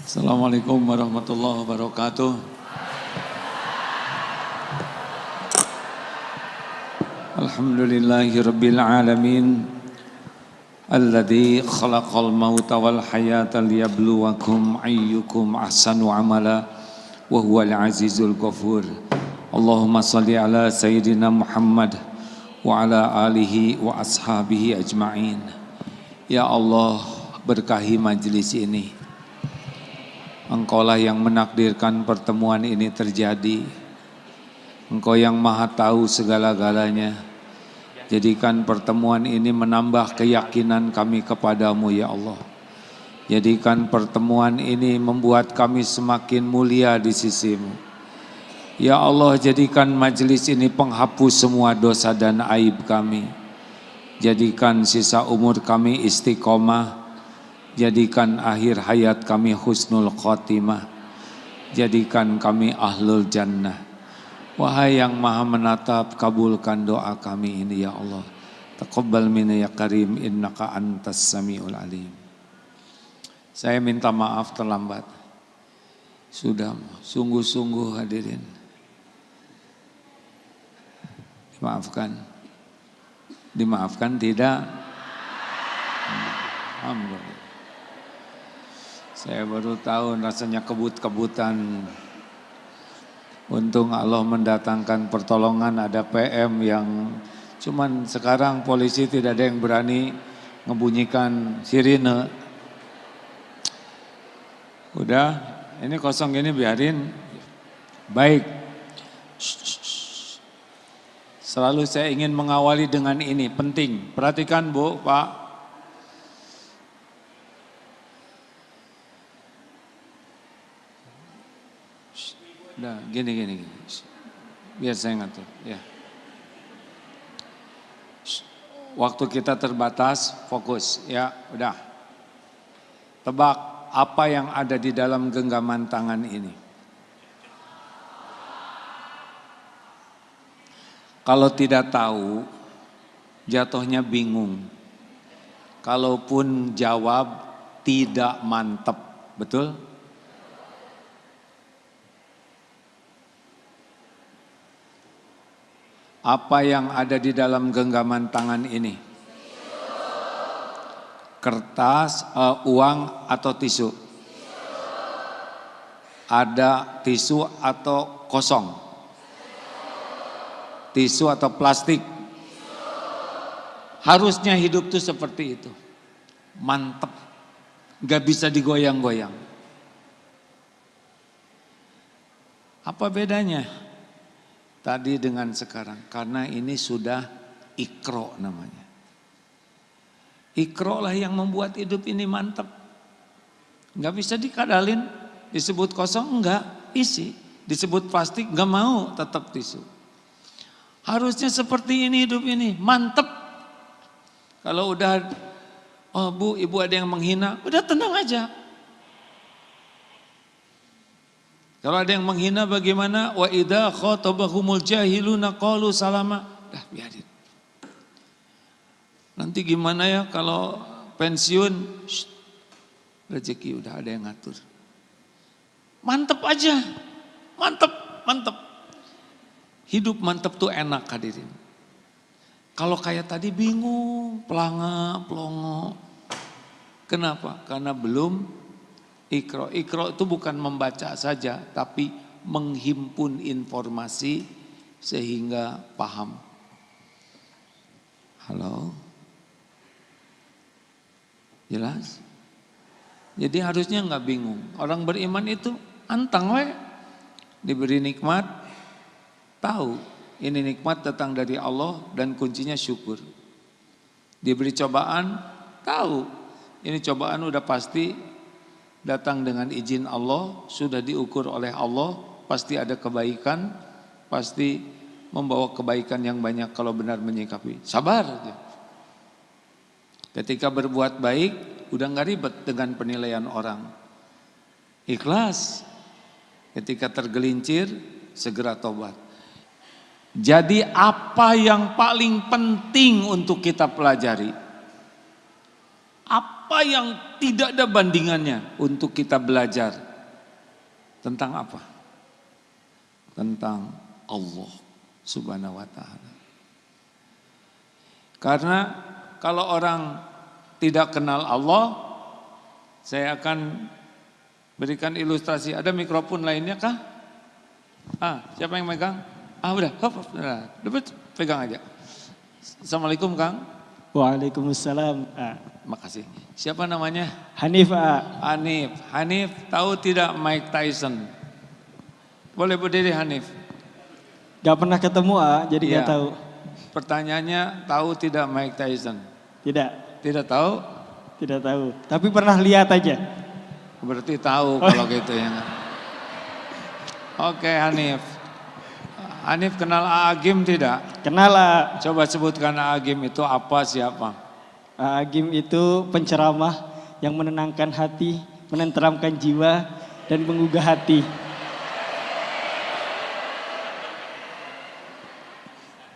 Assalamualaikum warahmatullahi wabarakatuh. Alhamdulillahi rabbil alamin. Alladzi khalaqal mauta wal hayata liyabluwakum ayyukum ahsanu amala wa huwal azizul ghafur. Allahumma shalli ala sayyidina Muhammad wa ala alihi wa ashabihi ajma'in. Ya Allah, berkahi majelis ini. Engkaulah yang menakdirkan pertemuan ini terjadi. Engkau yang maha tahu segala-galanya. Jadikan pertemuan ini menambah keyakinan kami kepadamu ya Allah. Jadikan pertemuan ini membuat kami semakin mulia di sisimu. Ya Allah, jadikan majelis ini penghapus semua dosa dan aib kami. Jadikan sisa umur kami istiqomah. Jadikan akhir hayat kami husnul khotimah. Jadikan kami ahlul jannah. Wahai yang maha menatap, kabulkan doa kami ini ya Allah. Taqabbal minna ya karim, innaka antas samiul alim. Saya minta maaf terlambat. Sudah sungguh-sungguh hadirin. Dimaafkan. Dimaafkan tidak? Alhamdulillah. Saya baru tahu rasanya kebut-kebutan. Untung Allah mendatangkan pertolongan, ada PM yang cuman sekarang polisi tidak ada yang berani ngebunyikan sirine. Udah, ini kosong gini biarin. Baik. Selalu saya ingin mengawali dengan ini, penting. Perhatikan Bu, Pak. Udah, gini. Biar saya ngatur, ya. Waktu kita terbatas, fokus, ya, udah. Tebak apa yang ada di dalam genggaman tangan ini. Kalau tidak tahu, jatuhnya bingung. Kalaupun jawab, tidak mantep, betul? Apa yang ada di dalam genggaman tangan ini? Kertas, uang atau tisu? Ada tisu atau kosong? Tisu atau plastik? Harusnya hidup tuh seperti itu. Mantep. Gak bisa digoyang-goyang. Apa bedanya? Tadi dengan sekarang, karena ini sudah Iqra namanya. Iqra lah yang membuat hidup ini mantap. Enggak bisa dikadalin, disebut kosong enggak, isi. Disebut plastik enggak mau, tetap tisu. Harusnya seperti ini hidup ini, mantap. Kalau udah, oh Bu, Ibu ada yang menghina, udah tenang aja. Kalau ada yang menghina bagaimana? Wa idza khatabahumul jahiluna qalu salama. Dah biarin. Nanti gimana ya kalau pensiun? Rezeki udah ada yang ngatur. Mantep aja. Mantep. Hidup mantep tuh enak hadirin. Kalau kayak tadi bingung, pelongo. Kenapa? Karena belum Iqra. Iqra itu bukan membaca saja, tapi menghimpun informasi sehingga paham. Halo? Jelas? Jadi harusnya enggak bingung. Orang beriman itu antang we. Diberi nikmat, tahu ini nikmat datang dari Allah dan kuncinya syukur. Diberi cobaan, tahu ini cobaan udah pasti datang dengan izin Allah, sudah diukur oleh Allah, pasti ada kebaikan, pasti membawa kebaikan yang banyak kalau benar menyikapi. Sabar aja. Ketika berbuat baik, udah gak ribet dengan penilaian orang. Ikhlas. Ketika tergelincir, segera tobat. Jadi apa yang paling penting untuk kita pelajari? Apa apa yang tidak ada bandingannya untuk kita belajar. Tentang apa? Tentang Allah Subhanahu wa ta'ala. Karena kalau orang tidak kenal Allah, saya akan berikan ilustrasi. Ada mikrofon lainnya kah? Siapa yang megang? Udah, dapat pegang aja. Assalamualaikum Kang. Waalaikumsalam. Makasih. Siapa namanya? Hanif. Hanif tahu tidak Mike Tyson? Boleh berdiri Hanif. Gak pernah ketemu jadi ya. gak tahu. Pertanyaannya, tahu tidak Mike Tyson? Tidak. Tidak tahu? Tidak tahu. Tapi pernah lihat aja. Berarti tahu kalau gitu ya. Oke Hanif. Hanif kenal Agim tidak? Kenal. Coba sebutkan Agim itu apa, siapa? Agim itu penceramah yang menenangkan hati, menenteramkan jiwa, dan menggugah hati.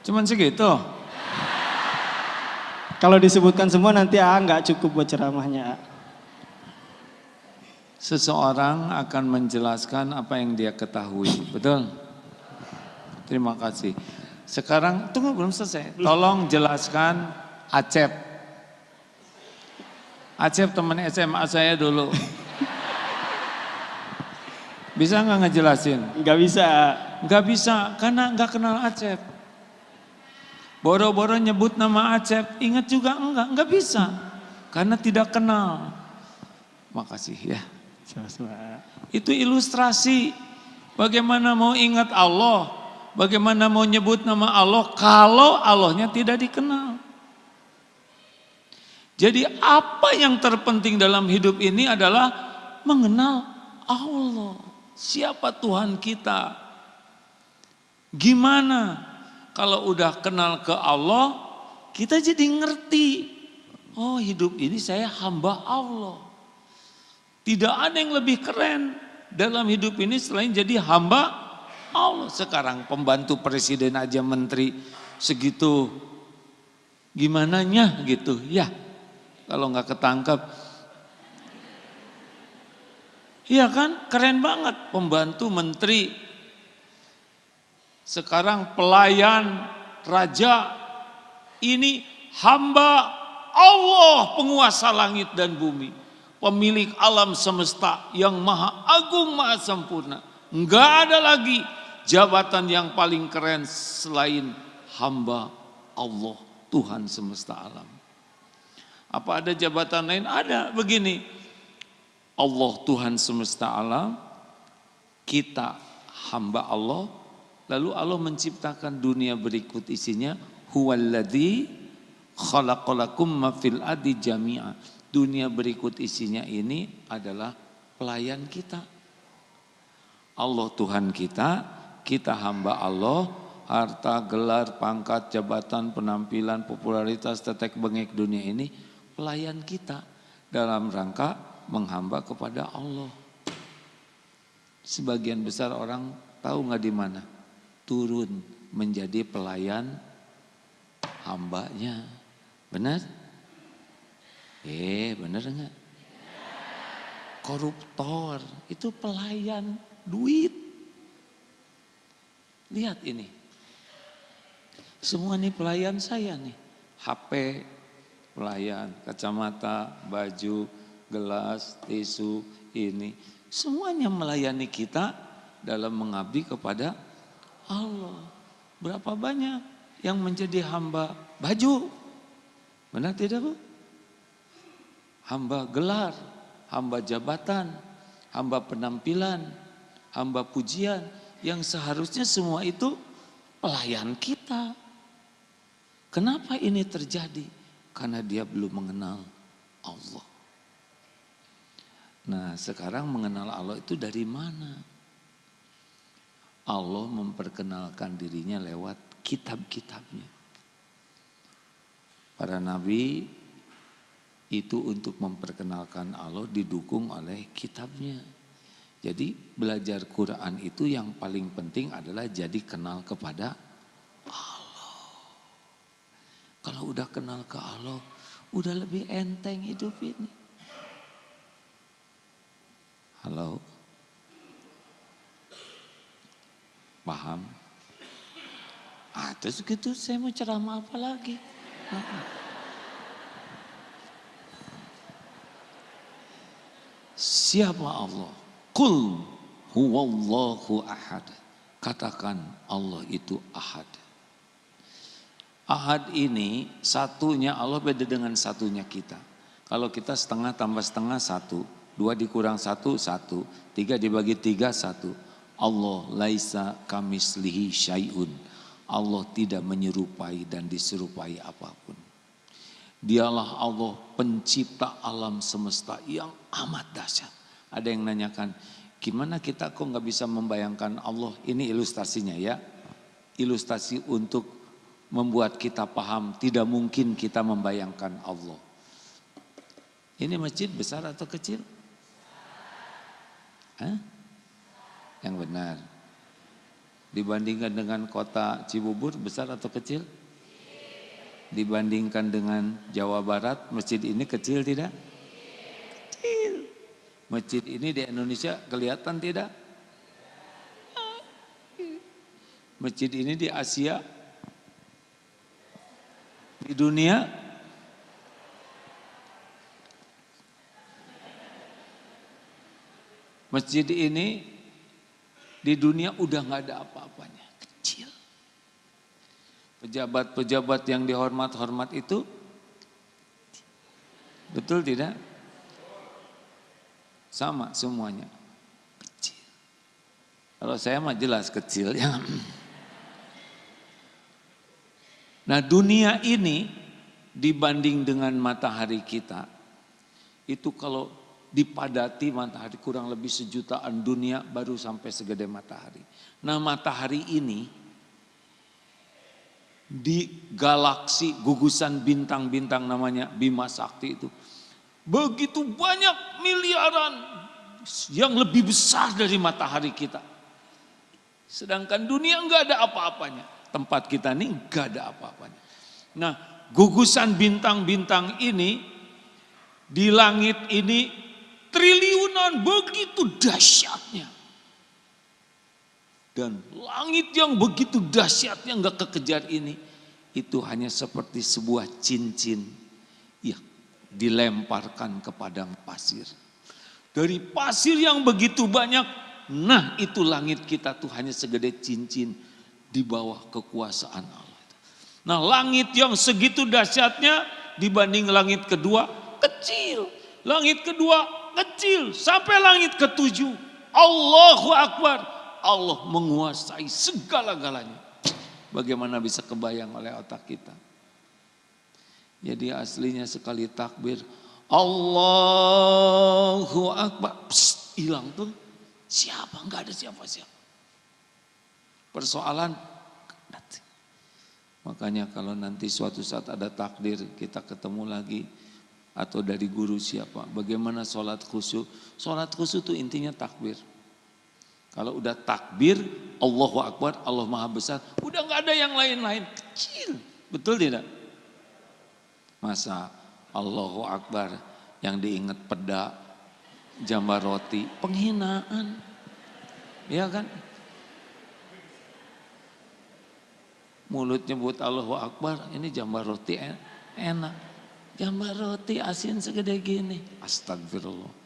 Cuman segitu? Kalau disebutkan semua nanti nggak cukup buat ceramahnya. Seseorang akan menjelaskan apa yang dia ketahui, betul? Terima kasih. Sekarang, tunggu belum selesai. Tolong jelaskan Acep. Acep teman SMA saya dulu. Bisa nggak ngejelasin? Nggak bisa. Nggak bisa, karena nggak kenal Acep. Boro-boro nyebut nama Acep, ingat juga enggak bisa. Karena tidak kenal. Makasih ya. Itu ilustrasi bagaimana mau ingat Allah, bagaimana mau nyebut nama Allah kalau Allahnya tidak dikenal. Jadi apa yang terpenting dalam hidup ini adalah mengenal Allah. Siapa Tuhan kita? Gimana kalau udah kenal ke Allah, kita jadi ngerti. Oh, hidup ini saya hamba Allah. Tidak ada yang lebih keren dalam hidup ini selain jadi hamba Allah. Sekarang pembantu presiden aja menteri segitu gimananya gitu ya. Kalau nggak ketangkep. Iya kan, keren banget pembantu menteri. Sekarang pelayan raja, ini hamba Allah penguasa langit dan bumi. Pemilik alam semesta yang maha agung, maha sempurna. Enggak ada lagi jabatan yang paling keren selain hamba Allah, Tuhan semesta alam. Apa ada jabatan lain? Ada, begini. Allah Tuhan semesta alam, kita hamba Allah, lalu Allah menciptakan dunia berikut isinya. Huwaladzi khalaqalakum ma fil ardi jami'a. Dunia berikut isinya ini adalah pelayan kita. Allah Tuhan kita, kita hamba Allah, harta, gelar, pangkat, jabatan, penampilan, popularitas, tetek bengek dunia ini pelayan kita dalam rangka menghamba kepada Allah. Sebagian besar orang tahu nggak di mana? Turun menjadi pelayan hambanya. Benar? Benar enggak? Koruptor itu pelayan duit. Lihat ini. Semua nih pelayan saya nih. HP pelayan, kacamata, baju, gelas, tisu, ini. Semuanya melayani kita dalam mengabdi kepada Allah. Berapa banyak yang menjadi hamba baju? Benar tidak Bu? Hamba gelar, hamba jabatan, hamba penampilan, hamba pujian, yang seharusnya semua itu pelayan kita. Kenapa ini terjadi? Karena dia belum mengenal Allah. Nah, sekarang mengenal Allah itu dari mana? Allah memperkenalkan dirinya lewat kitab-kitabnya. Para nabi itu untuk memperkenalkan Allah didukung oleh kitabnya. Jadi belajar Quran itu yang paling penting adalah jadi kenal kepada Allah. Kalau udah kenal ke Allah, udah lebih enteng hidup ini. Halo? Paham? Terus gitu saya mau ceramah apa lagi? Siapa Allah? Qul huwallahu ahad. Katakan Allah itu ahad. Ahad ini satunya Allah beda dengan satunya kita. Kalau kita setengah tambah setengah satu, dua dikurang satu, satu, tiga dibagi tiga, satu. Allah laisa kamislihi syai'un. Allah tidak menyerupai dan diserupai apapun. Dialah Allah pencipta alam semesta yang amat dahsyat. Ada yang nanyakan, gimana kita kok nggak bisa membayangkan Allah? Ini ilustrasinya ya. Ilustrasi untuk membuat kita paham tidak mungkin kita membayangkan Allah. Ini masjid besar atau kecil? Yang benar. Dibandingkan dengan kota Cibubur besar atau kecil? Dibandingkan dengan Jawa Barat, masjid ini kecil tidak? Kecil. Masjid ini di Indonesia kelihatan tidak? Masjid ini di Asia, di dunia, masjid ini di dunia udah nggak ada apa-apanya, kecil. Pejabat-pejabat yang dihormat-hormat itu, betul tidak? Sama semuanya, kecil. Kalau saya mah jelas kecil ya. Nah dunia ini dibanding dengan matahari kita, itu kalau dipadati matahari kurang lebih sejutaan dunia baru sampai segede matahari. Nah matahari ini di galaksi gugusan bintang-bintang namanya Bima Sakti itu begitu banyak miliaran yang lebih besar dari matahari kita. Sedangkan dunia enggak ada apa-apanya. Tempat kita ini enggak ada apa-apanya. Nah gugusan bintang-bintang ini di langit ini triliunan, begitu dahsyatnya. Dan langit yang begitu dahsyatnya enggak kekejar ini, itu hanya seperti sebuah cincin ya dilemparkan ke padang pasir. Dari pasir yang begitu banyak, nah itu langit kita tuh hanya segede cincin di bawah kekuasaan Allah. Nah langit yang segitu dahsyatnya dibanding langit kedua kecil. Langit kedua kecil sampai langit ketujuh. Allahu Akbar. Allah menguasai segala-galanya. Bagaimana bisa kebayang oleh otak kita? Jadi aslinya sekali takbir Allahu Akbar, hilang tuh. Siapa? Enggak ada siapa-siapa. Persoalan, makanya kalau nanti suatu saat ada takdir kita ketemu lagi atau dari guru siapa, bagaimana sholat khusyuk? Sholat khusyuk itu intinya takbir. Kalau udah takbir, Allahu Akbar, Allah Maha Besar, udah nggak ada yang lain-lain, kecil, betul tidak? Masa Allahu Akbar yang diingat peda, jambar roti, penghinaan, ya kan? Mulut nyebut Allahu Akbar, ini jambar roti enak. Jambar roti asin segede gini, astagfirullah.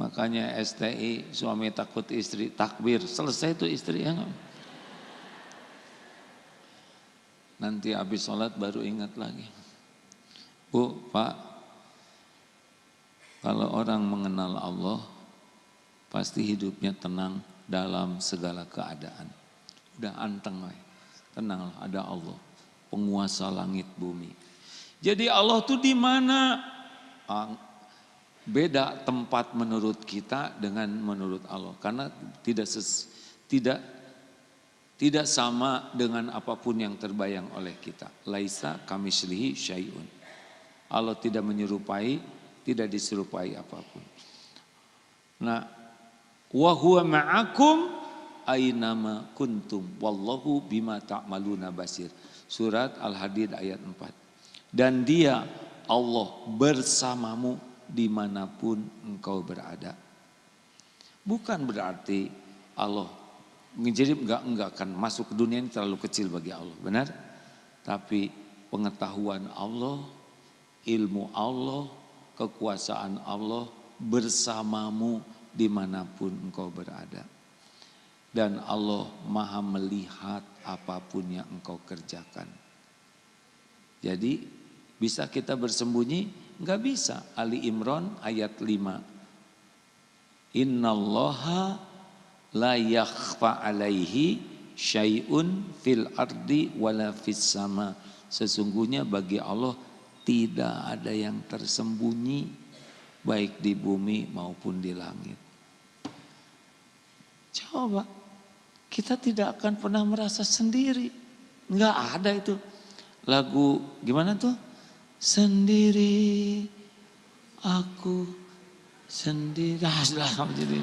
Makanya STI, suami takut istri, takbir, selesai itu istri ya enggak? Nanti habis sholat baru ingat lagi. Bu, Pak, kalau orang mengenal Allah, pasti hidupnya tenang dalam segala keadaan. Udah anteng lah, tenang, ada Allah, penguasa langit bumi. Jadi Allah tuh di mana? Beda tempat menurut kita dengan menurut Allah, karena tidak sama dengan apapun yang terbayang oleh kita. Laisa kamislihi syai'un. Allah tidak menyerupai, tidak diserupai apapun. Nah, wa huwa ma'akum ainama kuntum wallahu bima ta'maluna basir. Surat Al-Hadid ayat 4. Dan dia Allah bersamamu dimanapun engkau berada. Bukan berarti Allah menjadi enggak akan masuk ke dunia ini terlalu kecil bagi Allah, benar? Tapi pengetahuan Allah, ilmu Allah, kekuasaan Allah bersamamu dimanapun engkau berada. Dan Allah maha melihat apapun yang engkau kerjakan. Jadi bisa kita bersembunyi? Enggak bisa. Ali Imran ayat 5. Innallaha la yakhfa alaihi syai'un fil ardi wala fis sama. Sesungguhnya bagi Allah tidak ada yang tersembunyi baik di bumi maupun di langit. Coba kita tidak akan pernah merasa sendiri. Enggak ada itu. Lagu gimana tuh? Sendiri aku sendiri. Jadi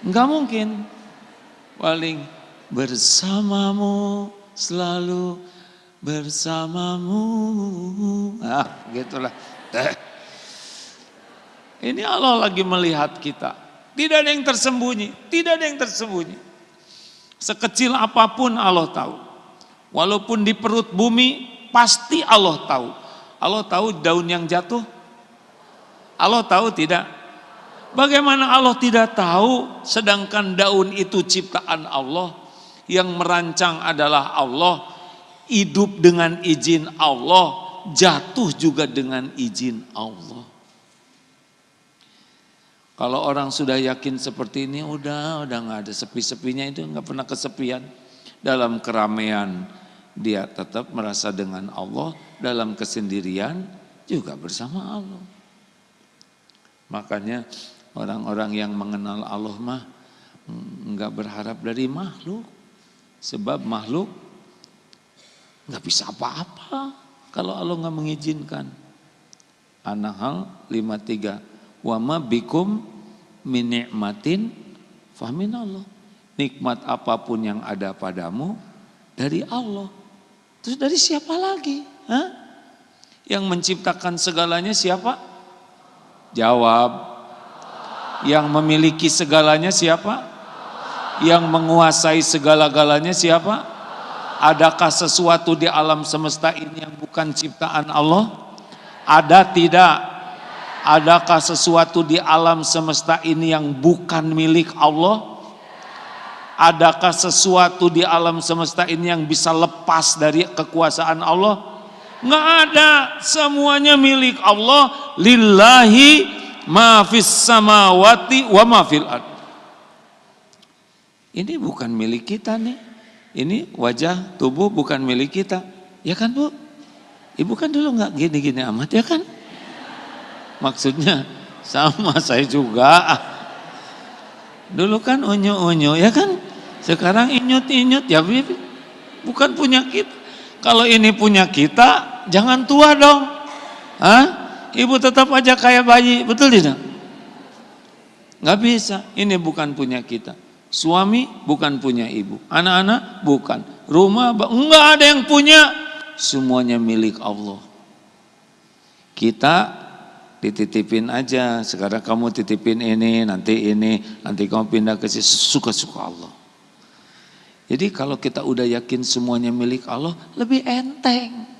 enggak mungkin. Paling bersamamu selalu bersamamu. Gitulah. Ini Allah lagi melihat kita. Tidak ada yang tersembunyi, tidak ada yang tersembunyi. Sekecil apapun Allah tahu. Walaupun di perut bumi pasti Allah tahu. Allah tahu daun yang jatuh? Allah tahu tidak? Bagaimana Allah tidak tahu sedangkan daun itu ciptaan Allah, yang merancang adalah Allah, hidup dengan izin Allah, jatuh juga dengan izin Allah. Kalau orang sudah yakin seperti ini, udah nggak ada sepi-sepinya, itu nggak pernah kesepian. Dalam keramaian dia tetap merasa dengan Allah, dalam kesendirian juga bersama Allah. Makanya orang-orang yang mengenal Allah mah nggak berharap dari makhluk, sebab makhluk nggak bisa apa-apa kalau Allah nggak mengizinkan. An-Nahl 53. Wa ma bikum min ni'matin faminallah. Nikmat apapun yang ada padamu dari Allah. Terus dari siapa lagi? Yang menciptakan segalanya siapa? Jawab. Yang memiliki segalanya siapa? Yang menguasai segala-galanya siapa? Adakah sesuatu di alam semesta ini yang bukan ciptaan Allah? Ada tidak? Adakah sesuatu di alam semesta ini yang bukan milik Allah? Adakah sesuatu di alam semesta ini yang bisa lepas dari kekuasaan Allah? Nggak ada, semuanya milik Allah. Lillahi ma fis samawati wa ma fil ard. Ini bukan milik kita nih. Ini wajah tubuh bukan milik kita. Ya kan Bu? Ibu kan dulu nggak gini-gini amat ya kan? Maksudnya sama saya juga. Dulu kan unyu-unyu ya kan. Sekarang inyut-inyut ya bukan punya kita. Kalau ini punya kita, jangan tua dong. Ibu tetap aja kayak bayi, betul tidak? Nggak bisa. Ini bukan punya kita. Suami bukan punya ibu. Anak-anak bukan. Rumah enggak ada yang punya. Semuanya milik Allah. Kita dititipin aja, sekarang kamu titipin ini, nanti kamu pindah ke sini, suka-suka Allah. Jadi kalau kita udah yakin semuanya milik Allah, lebih enteng.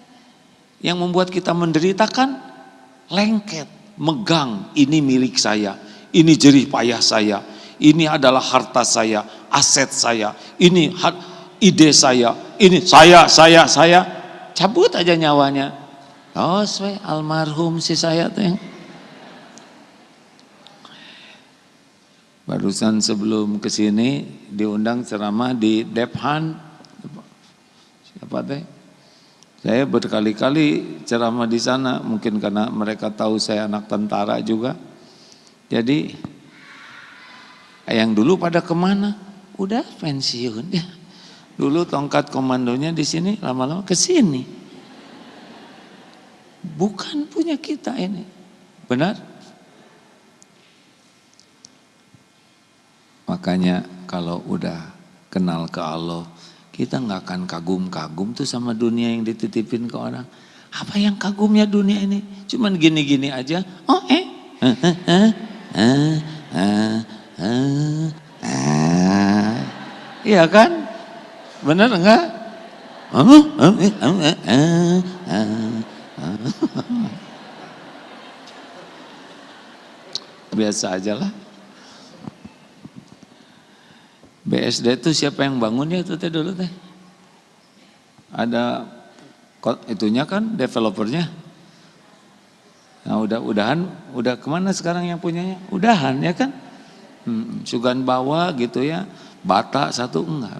Yang membuat kita menderita kan lengket, megang, ini milik saya, ini jerih payah saya, ini adalah harta saya, aset saya, ini ide saya, ini saya, cabut aja nyawanya. Oh, almarhum si saya tuh yang barusan sebelum kesini diundang ceramah di Dephan. Siapa teh? Saya berkali-kali ceramah di sana, mungkin karena mereka tahu saya anak tentara juga. Jadi yang dulu pada kemana? Udah pensiun ya. Dulu tongkat komandonya di sini, lama-lama ke sini. Bukan punya kita ini. Benar? Makanya kalau udah kenal ke Allah, kita nggak akan kagum-kagum tuh sama dunia yang dititipin ke orang. Apa yang kagumnya dunia ini? Cuman gini-gini aja. Iya kan? Bener enggak? Biasa aja lah. BSD itu siapa yang bangunnya itu teh dulu teh? Ada itunya kan developernya. Nah udah kemana sekarang yang punyanya? Udahan ya kan? Sugan bawa gitu ya, bata satu enggak.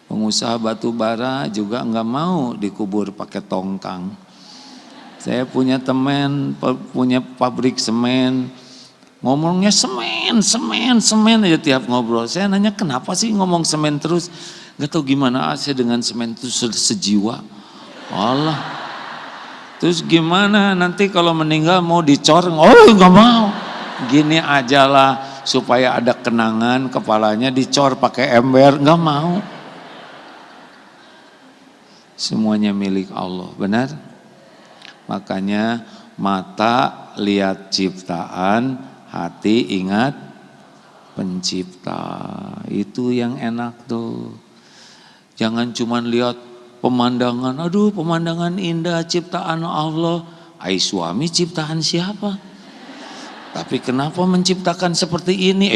Pengusaha batu bara juga enggak mau dikubur pakai tongkang. Saya punya teman punya pabrik semen, ngomongnya semen aja tiap ngobrol. Saya nanya kenapa sih ngomong semen terus? Gak tahu gimana saya dengan semen itu sejiwa. Allah. Terus gimana nanti kalau meninggal mau dicor? Oh gak mau. Gini aja lah supaya ada kenangan, kepalanya dicor pakai ember. Gak mau. Semuanya milik Allah, benar? Makanya mata lihat ciptaan, hati ingat pencipta. Itu yang enak tuh. Jangan cuma lihat pemandangan, aduh pemandangan indah ciptaan Allah. Ai suami ciptaan siapa? Tapi kenapa menciptakan seperti ini?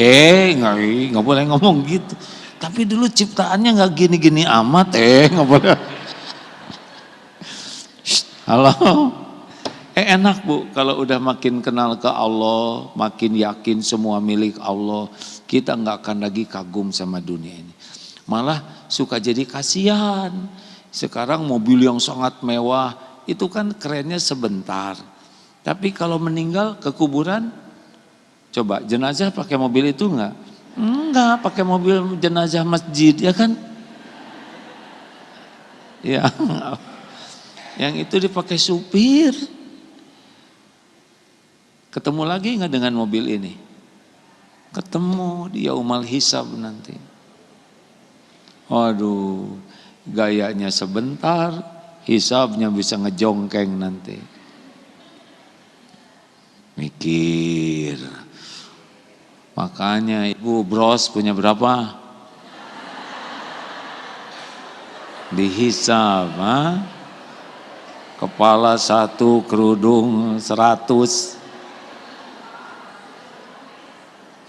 Nggak boleh ngomong gitu. Tapi dulu ciptaannya nggak gini-gini amat, nggak boleh. Halo. Enak Bu, kalau udah makin kenal ke Allah, makin yakin semua milik Allah, kita nggak akan lagi kagum sama dunia ini. Malah suka jadi kasihan. Sekarang mobil yang sangat mewah, itu kan kerennya sebentar. Tapi kalau meninggal ke kuburan, coba jenazah pakai mobil itu enggak? Enggak, pakai mobil jenazah masjid, ya kan? Ya, yang itu dipakai supir. Ketemu lagi nggak dengan mobil ini? Ketemu di yaumal hisab nanti. Waduh, gayanya sebentar, hisabnya bisa ngejongkeng nanti. Mikir. Makanya Ibu Bros punya berapa? Dihisab, ha? Kepala 1, kerudung 100.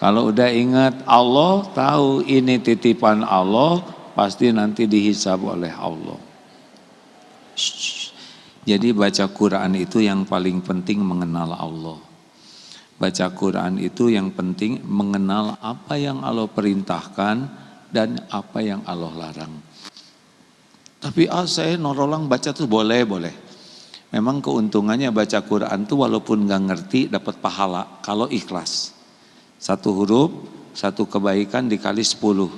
Kalau udah ingat Allah, tahu ini titipan Allah, pasti nanti dihisab oleh Allah. Jadi baca Quran itu yang paling penting mengenal Allah. Baca Quran itu yang penting mengenal apa yang Allah perintahkan dan apa yang Allah larang. Tapi saya nolong baca tuh boleh. Memang keuntungannya baca Quran tuh walaupun gak ngerti dapat pahala kalau ikhlas. 1 huruf, 1 kebaikan dikali 10.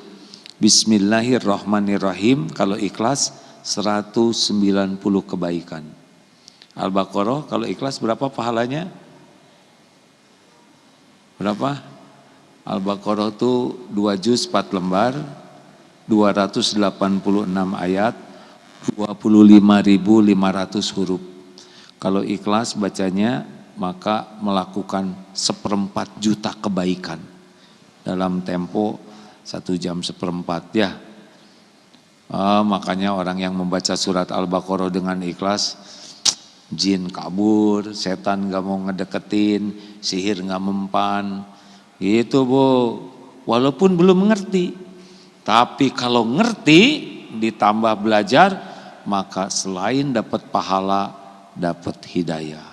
Bismillahirrahmanirrahim, kalau ikhlas 190 kebaikan. Al-Baqarah kalau ikhlas berapa pahalanya? Berapa? Al-Baqarah itu 2 juz 4 lembar, 286 ayat, 25.500 huruf. Kalau ikhlas bacanya maka melakukan 1/4 juta kebaikan dalam tempo 1 jam 1/4 ya. Makanya orang yang membaca surat Al-Baqarah dengan ikhlas, jin kabur, setan gak mau ngedeketin, sihir gak mempan. Gitu Bu, walaupun belum mengerti. Tapi kalau ngerti ditambah belajar, maka selain dapat pahala, dapat hidayah.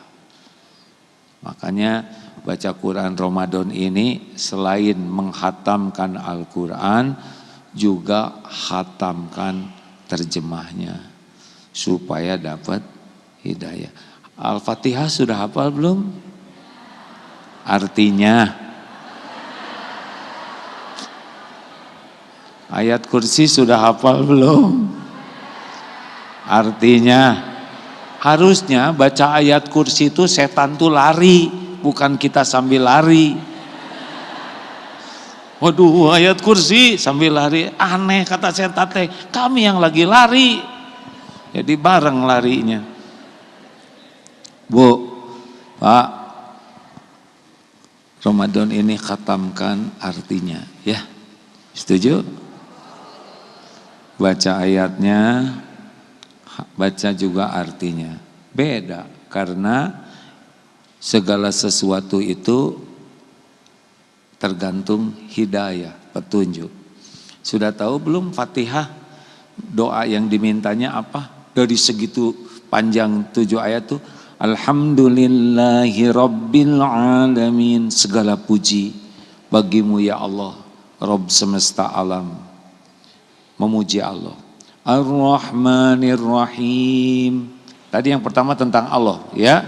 Makanya baca Quran Ramadan ini selain menghatamkan Al-Quran, juga hatamkan terjemahnya supaya dapat hidayah. Al-Fatihah sudah hafal belum? Artinya. Ayat kursi sudah hafal belum? Artinya. Harusnya baca ayat kursi itu setan tuh lari, bukan kita sambil lari. Waduh, ayat kursi sambil lari, aneh kata setan teh. Kami yang lagi lari, jadi bareng larinya. Bu, Pak, Ramadan ini khatamkan artinya, ya. Setuju? Baca ayatnya, baca juga artinya. Beda, karena segala sesuatu itu tergantung hidayah, petunjuk. Sudah tahu belum Fatihah? Doa yang dimintanya apa? Dari segitu panjang 7 ayat tuh, Alhamdulillahi Rabbil Alamin. Segala puji bagimu ya Allah, Rabb semesta alam. Memuji Allah. Ar-Rahmanir Rahim. Tadi yang pertama tentang Allah, ya.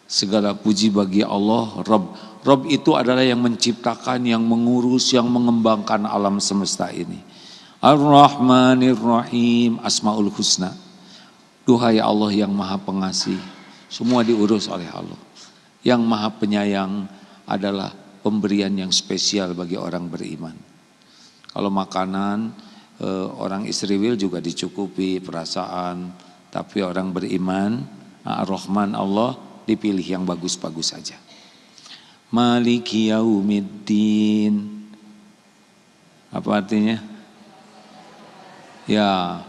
Segala puji bagi Allah, Rabb. Rabb itu adalah yang menciptakan, yang mengurus, yang mengembangkan alam semesta ini. Ar-Rahmanir Rahim, Asmaul Husna. Duhai Allah yang maha pengasih, semua diurus oleh Allah. Yang maha penyayang adalah pemberian yang spesial bagi orang beriman. Kalau makanan, orang Israel juga dicukupi perasaan, tapi orang beriman, Ar-Rahman Allah dipilih yang bagus-bagus saja. Maliki yaumiddin. Apa artinya? Ya,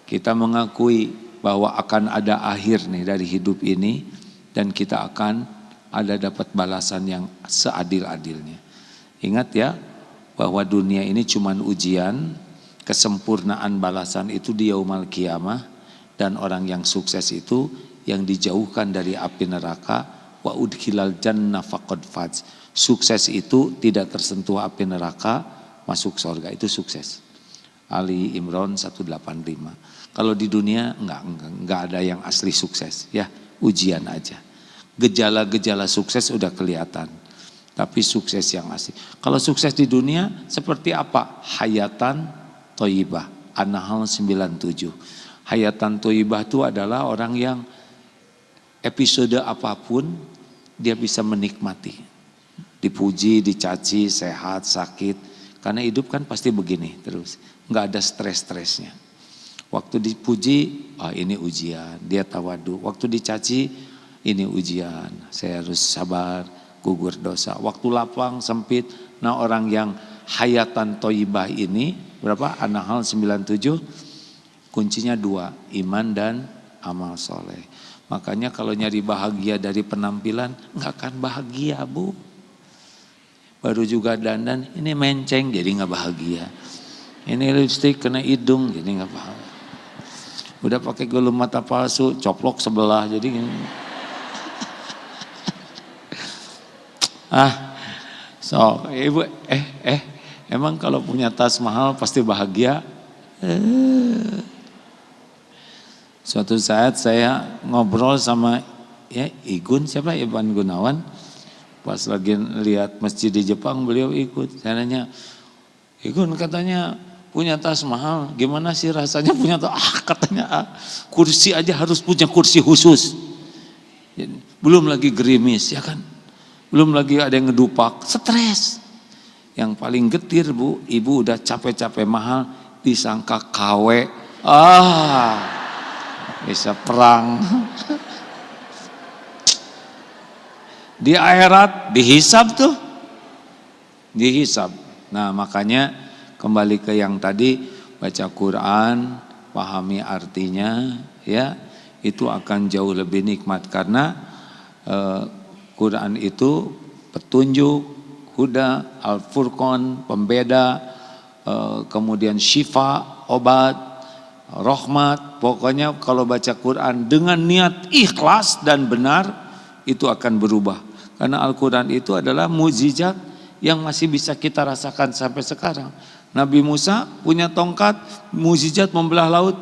kita mengakui bahwa akan ada akhir nih dari hidup ini, dan kita akan ada dapat balasan yang seadil-adilnya. Ingat ya, bahwa dunia ini cuma ujian, kesempurnaan balasan itu di yaumul qiyamah, dan orang yang sukses itu yang dijauhkan dari api neraka, wa udkhilal jannah faqad faz. Sukses itu tidak tersentuh api neraka, masuk surga, itu sukses. Ali Imran 185. Kalau di dunia enggak ada yang asli sukses, ya, ujian aja. Gejala-gejala sukses udah kelihatan, tapi sukses yang asli. Kalau sukses di dunia seperti apa? Hayatan thayyibah. An-Nahl 97. Hayatan thayyibah itu adalah orang yang episode apapun dia bisa menikmati. Dipuji, dicaci, sehat, sakit. Karena hidup kan pasti begini terus. Enggak ada stres-stresnya. Waktu dipuji, ini ujian, dia tawadu. Waktu dicaci, ini ujian, saya harus sabar, gugur dosa. Waktu lapang, sempit, nah orang yang hayatan thayyibah ini, berapa? An-Nahl 97, kuncinya 2, iman dan amal soleh. Makanya kalau nyari bahagia dari penampilan, nggak akan bahagia, Bu. Baru juga dandan, ini menceng, jadi nggak bahagia. Ini lipstik kena hidung, jadi nggak bahagia. Udah pakai gulung mata palsu, coplok sebelah, jadi gini. So ibu, emang kalau punya tas mahal pasti bahagia? Suatu saat saya ngobrol sama Igun, siapa, Iban Gunawan, pas lagi lihat masjid di Jepang, beliau ikut. Saya nanya, Igun katanya punya tas mahal, gimana sih rasanya punya tas? Katanya kursi aja harus punya kursi khusus. Belum lagi gerimis, ya kan? Belum lagi ada yang ngedupak, stres. Yang paling getir, Bu, ibu udah capek-capek mahal, disangka KW. Bisa perang. Di akhirat dihisab tuh. Dihisab. Nah, makanya kembali ke yang tadi, baca Quran, pahami artinya, ya, itu akan jauh lebih nikmat karena Quran itu petunjuk, huda, al-furqan, pembeda, kemudian syifa, obat, rahmat. Pokoknya kalau baca Quran dengan niat ikhlas dan benar, itu akan berubah. Karena Al-Quran itu adalah mukjizat yang masih bisa kita rasakan sampai sekarang. Nabi Musa punya tongkat, mukjizat membelah laut.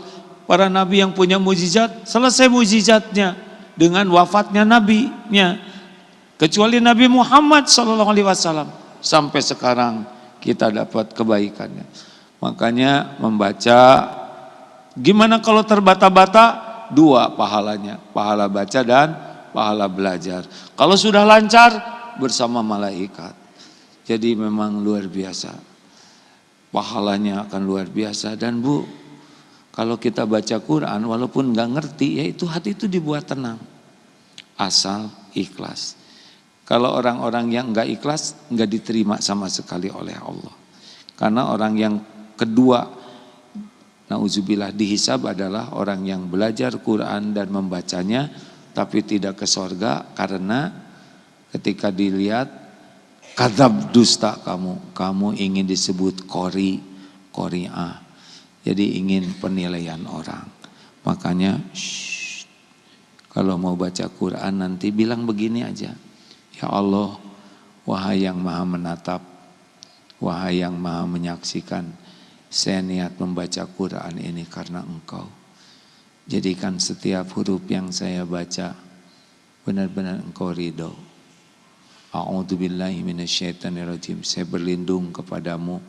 Para nabi yang punya mukjizat, selesai mukjizatnya dengan wafatnya nabinya. Kecuali Nabi Muhammad SAW, sampai sekarang kita dapat kebaikannya. Makanya membaca, gimana kalau terbata-bata? 2 pahalanya, pahala baca dan pahala belajar. Kalau sudah lancar, bersama malaikat. Jadi memang luar biasa. Pahalanya akan luar biasa. Dan Bu, kalau kita baca Quran walaupun gak ngerti, ya itu hati itu dibuat tenang, asal ikhlas. Kalau orang-orang yang enggak ikhlas, enggak diterima sama sekali oleh Allah. Karena orang yang kedua, nauzubillah, dihisab adalah orang yang belajar Quran dan membacanya, tapi tidak ke sorga karena ketika dilihat, kadzab, dusta kamu ingin disebut qari'ah. Jadi ingin penilaian orang. Makanya, kalau mau baca Quran nanti bilang begini aja. Ya Allah, wahai yang maha menatap, wahai yang maha menyaksikan, saya niat membaca Quran ini karena Engkau. Jadikan setiap huruf yang saya baca benar-benar Engkau ridho. A'udzubillahi minasyaitonirrajim. Saya berlindung kepadamu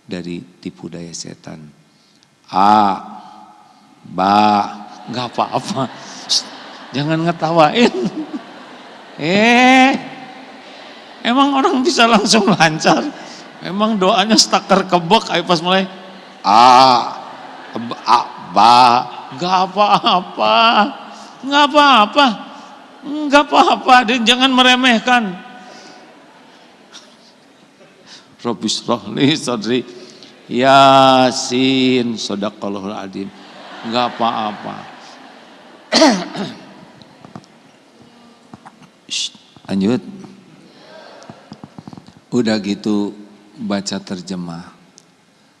dari tipu daya setan. Enggak apa-apa. Jangan ngetawain. Emang orang bisa langsung lancar? Emang doanya stakar kebek, ayo pas mulai enggak apa-apa. Enggak apa-apa, dan jangan meremehkan. Rabbi shrahli sadri, Yasin, shadaqallahul adzim. Enggak apa-apa. Lanjut. Udah gitu baca terjemah.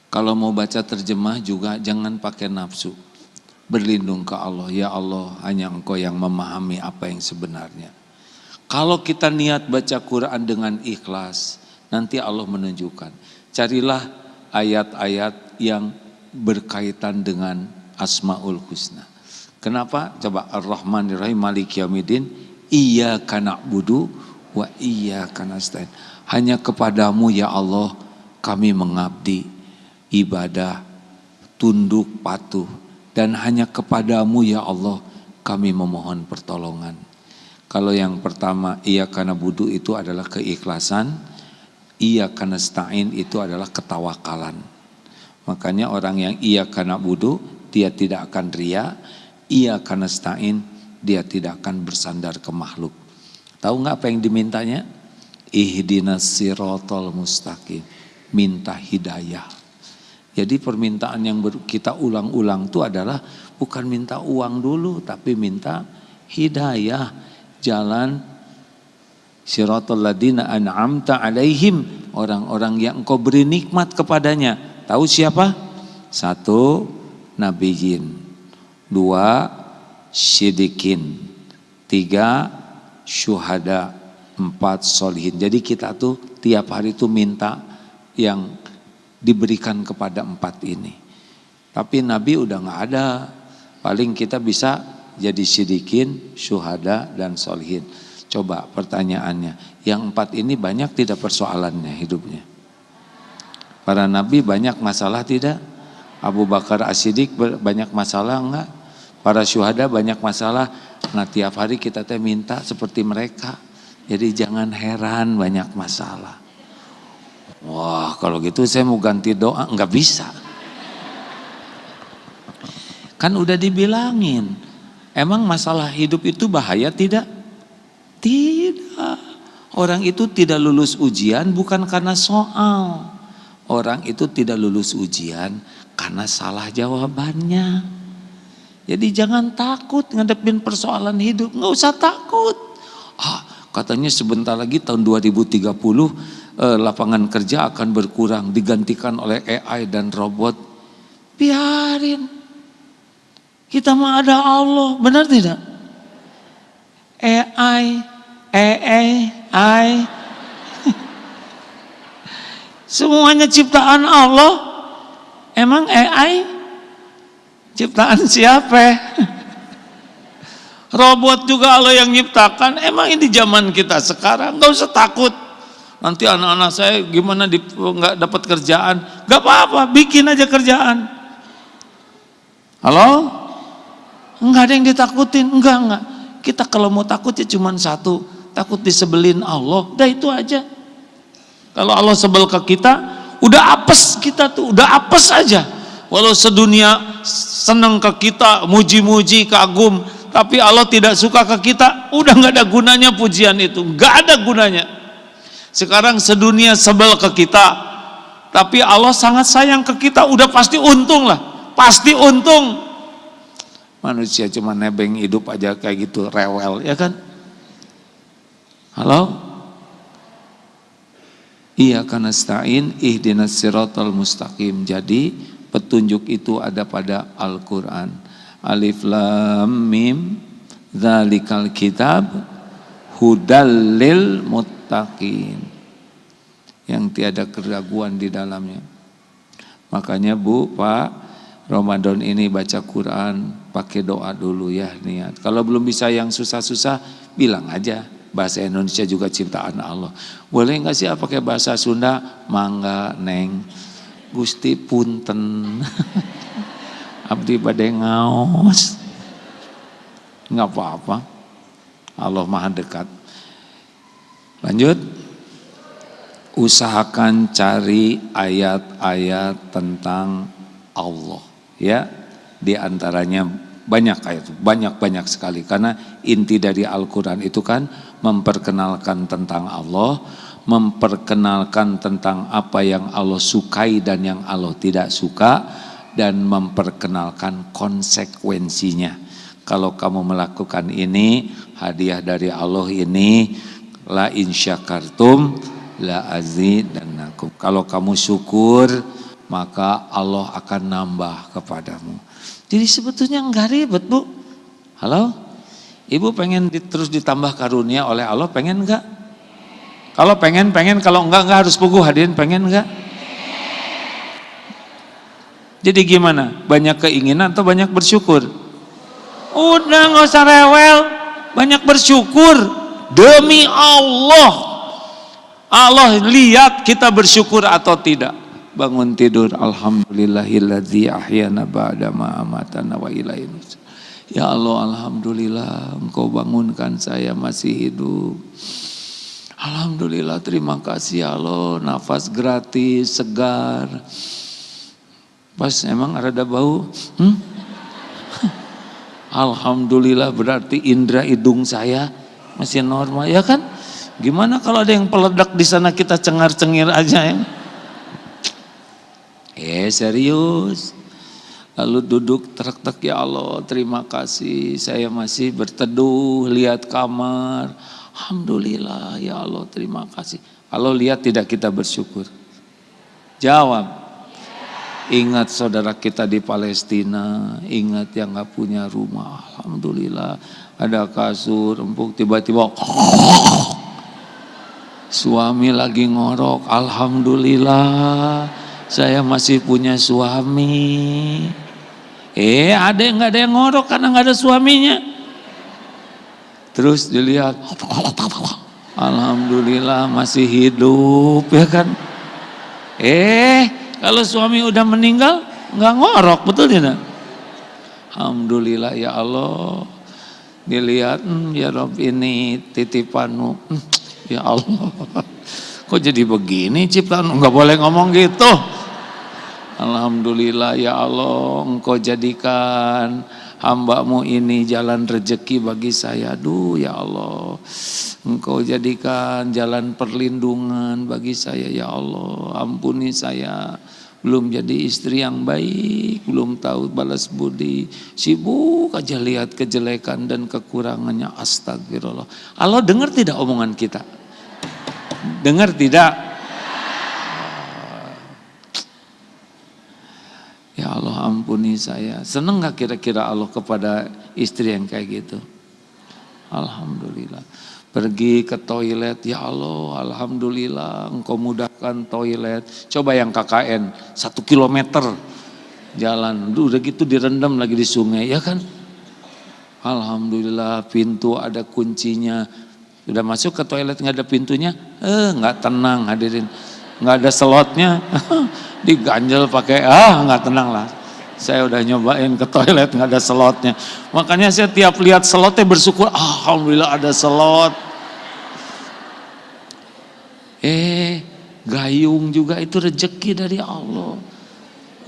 Kalau mau baca terjemah juga jangan pakai nafsu. Berlindung ke Allah. Ya Allah, hanya Engkau yang memahami apa yang sebenarnya. Kalau kita niat baca Quran dengan ikhlas, nanti Allah menunjukkan. Carilah ayat-ayat yang berkaitan dengan Asmaul Husna. Kenapa? Coba Ar-Rahmanir-Rahim Maliki Yaumiddin, Iyyaka na'budu wa iyyaka nasta'in. Hanya kepadamu ya Allah kami mengabdi, ibadah, tunduk, patuh. Dan hanya kepadamu ya Allah kami memohon pertolongan. Kalau yang pertama iyyaka na'budu itu adalah keikhlasan, iyyaka nasta'in itu adalah ketawakalan. Makanya orang yang iyyaka na'budu dia tidak akan riya, iyyaka nasta'in dia tidak akan bersandar ke makhluk. Tahu nggak apa yang dimintanya? Ihdinas siratal mustaqim, minta hidayah. Jadi permintaan yang kita ulang-ulang itu adalah bukan minta uang dulu, tapi minta hidayah, jalan siratal ladzina an'amta alaihim, orang-orang yang Engkau beri nikmat kepadanya. Tahu siapa? 1, nabiyyin, 2, syidikin, 3, syuhada, 4, solihin. Jadi kita tuh tiap hari tuh minta yang diberikan kepada 4 ini. Tapi Nabi udah gak ada. Paling kita bisa jadi syidikin, syuhada, dan solihin. Coba pertanyaannya, yang 4 ini banyak tidak persoalannya hidupnya? Para Nabi banyak masalah tidak? Abu Bakar As-Siddiq banyak masalah enggak? Para syuhada banyak masalah. Nah tiap hari kita minta seperti mereka. Jadi jangan heran banyak masalah. Wah kalau gitu saya mau ganti doa, enggak bisa. Kan udah dibilangin. Emang masalah hidup itu bahaya tidak? Tidak. Orang itu tidak lulus ujian bukan karena soal. Orang itu tidak lulus ujian karena salah jawabannya. Jadi jangan takut ngadepin persoalan hidup, nggak usah takut. Katanya sebentar lagi tahun 2030 lapangan kerja akan berkurang digantikan oleh AI dan robot. Biarin. Kita mah ada Allah, benar tidak? AI. Semuanya ciptaan Allah. Emang AI ciptaan siapa? Robot juga Allah yang nyiptakan. Emang ini zaman kita sekarang, gak usah takut. Nanti anak-anak saya gimana nggak dapat kerjaan? Gak apa-apa, bikin aja kerjaan. Halo? Enggak ada yang ditakutin, enggak. Kita kalau mau takut ya cuma satu, takut disebelin Allah. Udah itu aja. Kalau Allah sebel ke kita, udah apes kita tuh, udah apes aja. Walau sedunia senang ke kita, muji-muji, kagum, tapi Allah tidak suka ke kita, udah nggak ada gunanya pujian itu, nggak ada gunanya. Sekarang sedunia sebel ke kita, tapi Allah sangat sayang ke kita, udah pasti untung lah, pasti untung. Manusia cuma nebeng hidup aja kayak gitu, rewel, ya kan? Halo? Iyyaka nasta'in ihdinas siratal mustaqim. Jadi petunjuk itu ada pada Al-Quran. Alif lam mim dzalikal kitab hudal lil muttaqin, yang tiada keraguan di dalamnya. Makanya Bu, Pak, Ramadan ini baca Quran pakai doa dulu ya, niat. Kalau belum bisa yang susah-susah bilang aja, bahasa Indonesia juga ciptaan Allah. Boleh nggak sih pakai bahasa Sunda? Mangga neng, Gusti punten. Abdi bade ngaos. Nggak apa-apa, Allah maha dekat. Lanjut. Usahakan cari ayat-ayat tentang Allah, ya. Di antaranya banyak ayat, banyak sekali, karena inti dari Al-Quran itu kan memperkenalkan tentang Allah, memperkenalkan tentang apa yang Allah sukai dan yang Allah tidak suka, dan memperkenalkan konsekuensinya. Kalau kamu melakukan ini, hadiah dari Allah ini, la in syakartum la azidannakum. Kalau kamu syukur, maka Allah akan nambah kepadamu. Jadi sebetulnya enggak ribet, Bu. Halo? Ibu pengen terus ditambah karunia oleh Allah, pengen enggak? Kalau pengen, kalau enggak harus puguh. Hadirin pengen enggak? Jadi gimana? Banyak keinginan atau banyak bersyukur? Udah nggak usah rewel, banyak bersyukur. Demi Allah, Allah lihat kita bersyukur atau tidak. Bangun tidur, alhamdulillahilladzi ahyana ba'da ma amatana wa ilaihi nusyur. Ya Allah, alhamdulillah Engkau bangunkan saya masih hidup. Alhamdulillah, terima kasih ya Allah, nafas gratis, segar. Pas emang ada bau? Alhamdulillah, berarti indera hidung saya masih normal, ya kan? Gimana kalau ada yang peledak di sana, kita cengar-cengir aja ya? Serius. Lalu duduk tek-tek, ya Allah terima kasih saya masih berteduh, lihat kamar. Alhamdulillah ya Allah terima kasih. Allah lihat tidak kita bersyukur? Jawab. Ingat saudara kita di Palestina, ingat yang gak punya rumah. Alhamdulillah ada kasur empuk, tiba-tiba suami lagi ngorok. Alhamdulillah saya masih punya suami. Ada yang gak ada yang ngorok karena gak ada suaminya. Terus dilihat, alhamdulillah masih hidup, ya kan? Kalau suami udah meninggal, nggak ngorok, betul tidak? Alhamdulillah ya Allah. Dilihat, ya Rob ini titipanmu. Ya Allah, kok jadi begini ciptaanmu? Nggak boleh ngomong gitu. Alhamdulillah ya Allah, Engkau jadikan hamba-Mu ini jalan rezeki bagi saya. Aduh ya Allah, Engkau jadikan jalan perlindungan bagi saya ya Allah. Ampuni saya, belum jadi istri yang baik, belum tahu balas budi, sibuk aja lihat kejelekan dan kekurangannya. Astagfirullah. Allah dengar tidak omongan kita? Dengar tidak? Ya Allah ampuni saya. Senang gak kira-kira Allah kepada istri yang kayak gitu? Alhamdulillah. Pergi ke toilet, ya Allah alhamdulillah Engkau mudahkan toilet. Coba yang KKN 1 kilometer jalan, udah gitu direndam lagi di sungai, ya kan? Alhamdulillah pintu ada kuncinya. Sudah masuk ke toilet nggak ada pintunya, nggak tenang hadirin. Nggak ada slotnya, diganjel pakai, nggak tenang lah. Saya udah nyobain ke toilet nggak ada slotnya. Makanya saya tiap lihat slotnya bersyukur, alhamdulillah ada slot. Gayung juga itu rezeki dari Allah.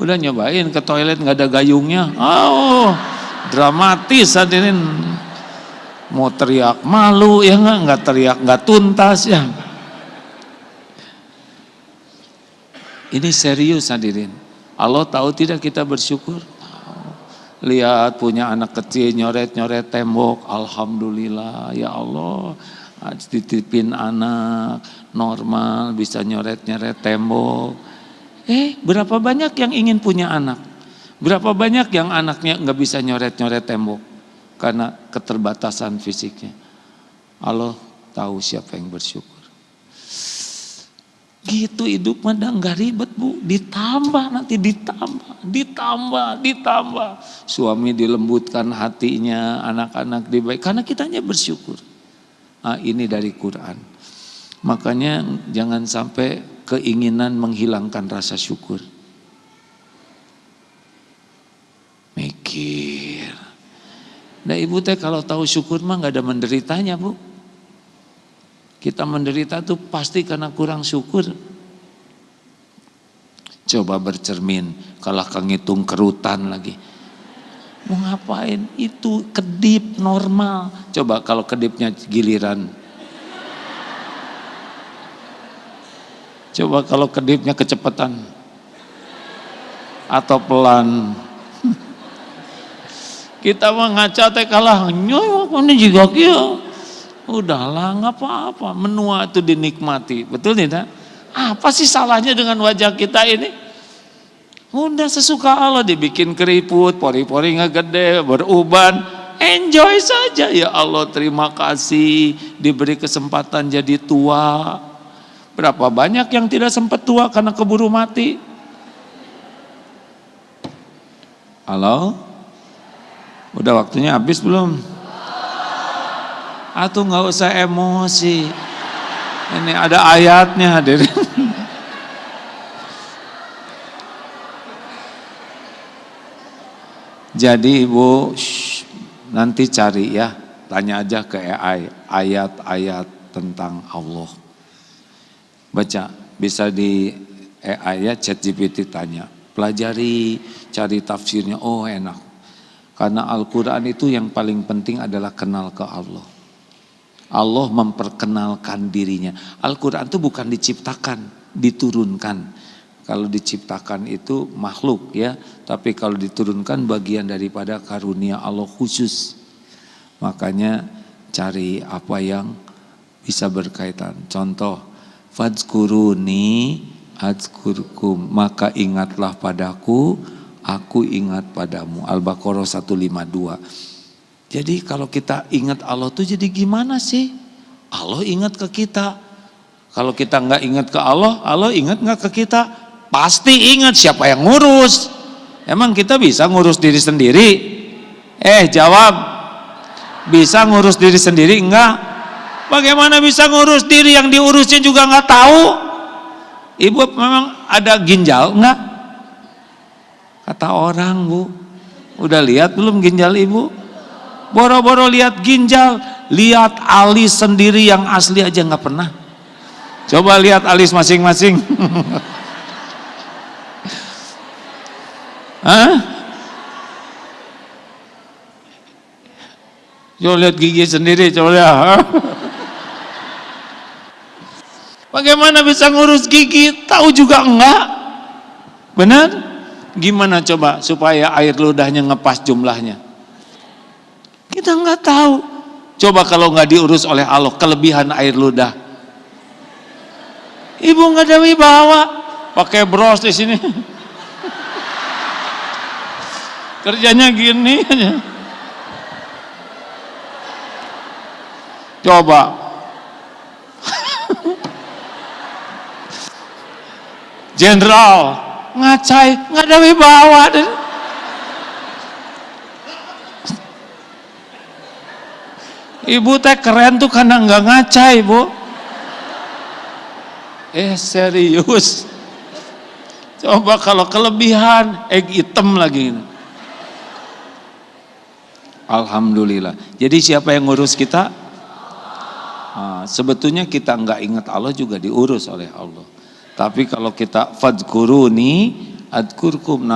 Udah nyobain ke toilet nggak ada gayungnya, dramatis hadirin. Mau teriak malu ya nggak teriak nggak tuntas ya. Ini serius hadirin. Allah tahu tidak kita bersyukur? Lihat punya anak kecil nyoret-nyoret tembok, alhamdulillah ya Allah. Titipin anak normal bisa nyoret-nyoret tembok. Berapa banyak yang ingin punya anak? Berapa banyak yang anaknya nggak bisa nyoret-nyoret tembok karena keterbatasan fisiknya. Allah tahu siapa yang bersyukur. Gitu hidup mah nggak ribet bu, ditambah nanti ditambah. Suami dilembutkan hatinya, anak-anak dibaik karena kitanya bersyukur. Ini dari Quran. Makanya jangan sampai keinginan menghilangkan rasa syukur. Mikir. Nah ibu teh kalau tahu syukur mah nggak ada menderitanya bu. Kita menderita tuh pasti karena kurang syukur. Coba bercermin, kalau ngitung kerutan lagi. Mau ngapain? Itu kedip normal. Coba kalau kedipnya giliran. Coba kalau kedipnya kecepatan. Atau pelan. Kita mah ngaca teh kalah. Nyoy, ini juga kia. Udahlah nggak apa-apa, menua itu dinikmati, betul tidak? Apa sih salahnya dengan wajah kita ini? Udah sesuka Allah, dibikin keriput, pori-pori nggak gede, beruban, enjoy saja ya Allah. Terima kasih diberi kesempatan jadi tua. Berapa banyak yang tidak sempat tua karena keburu mati? Halo, udah waktunya habis belum? Atau nggak usah emosi. Ini ada ayatnya hadirin. Jadi ibu nanti cari ya, tanya aja ke AI ayat-ayat tentang Allah. Baca, bisa di AI ya, ChatGPT tanya, pelajari, cari tafsirnya, oh enak. Karena Al-Quran itu yang paling penting adalah kenal ke Allah. Allah memperkenalkan dirinya. Al-Quran itu bukan diciptakan, diturunkan. Kalau diciptakan itu makhluk ya, tapi kalau diturunkan bagian daripada karunia Allah khusus. Makanya cari apa yang bisa berkaitan. Contoh, fadzkuruni adzkurkum, maka ingatlah padaku, aku ingat padamu. Al-Baqarah 152. Jadi kalau kita ingat Allah tuh jadi gimana sih? Allah ingat ke kita. Kalau kita nggak ingat ke Allah, Allah ingat nggak ke kita? Pasti ingat, siapa yang ngurus? Emang kita bisa ngurus diri sendiri? Jawab. Bisa ngurus diri sendiri? Enggak. Bagaimana bisa ngurus diri yang diurusnya juga nggak tahu? Ibu memang ada ginjal enggak? Kata orang bu. Udah lihat belum ginjal ibu? Boro-boro lihat ginjal, lihat alis sendiri yang asli aja nggak pernah. Coba lihat alis masing-masing. Coba lihat gigi sendiri, coba lihat. Bagaimana bisa ngurus gigi? Tahu juga enggak. Benar? Gimana coba supaya air ludahnya ngepas jumlahnya? Kita nggak tahu. Coba kalau nggak diurus oleh Allah, kelebihan air ludah. Ibu nggak ada wibawa, pakai bros di sini. Kerjanya gini aja. Coba. Jenderal ngacai, nggak ada wibawa. Ibu teh keren tuh karena nggak ngacai bu. Serius. Coba kalau kelebihan, hitam lagi. Alhamdulillah. Jadi siapa yang ngurus kita? Sebetulnya kita nggak ingat Allah juga diurus oleh Allah. Tapi kalau kita fadzkuruni adzkurkum,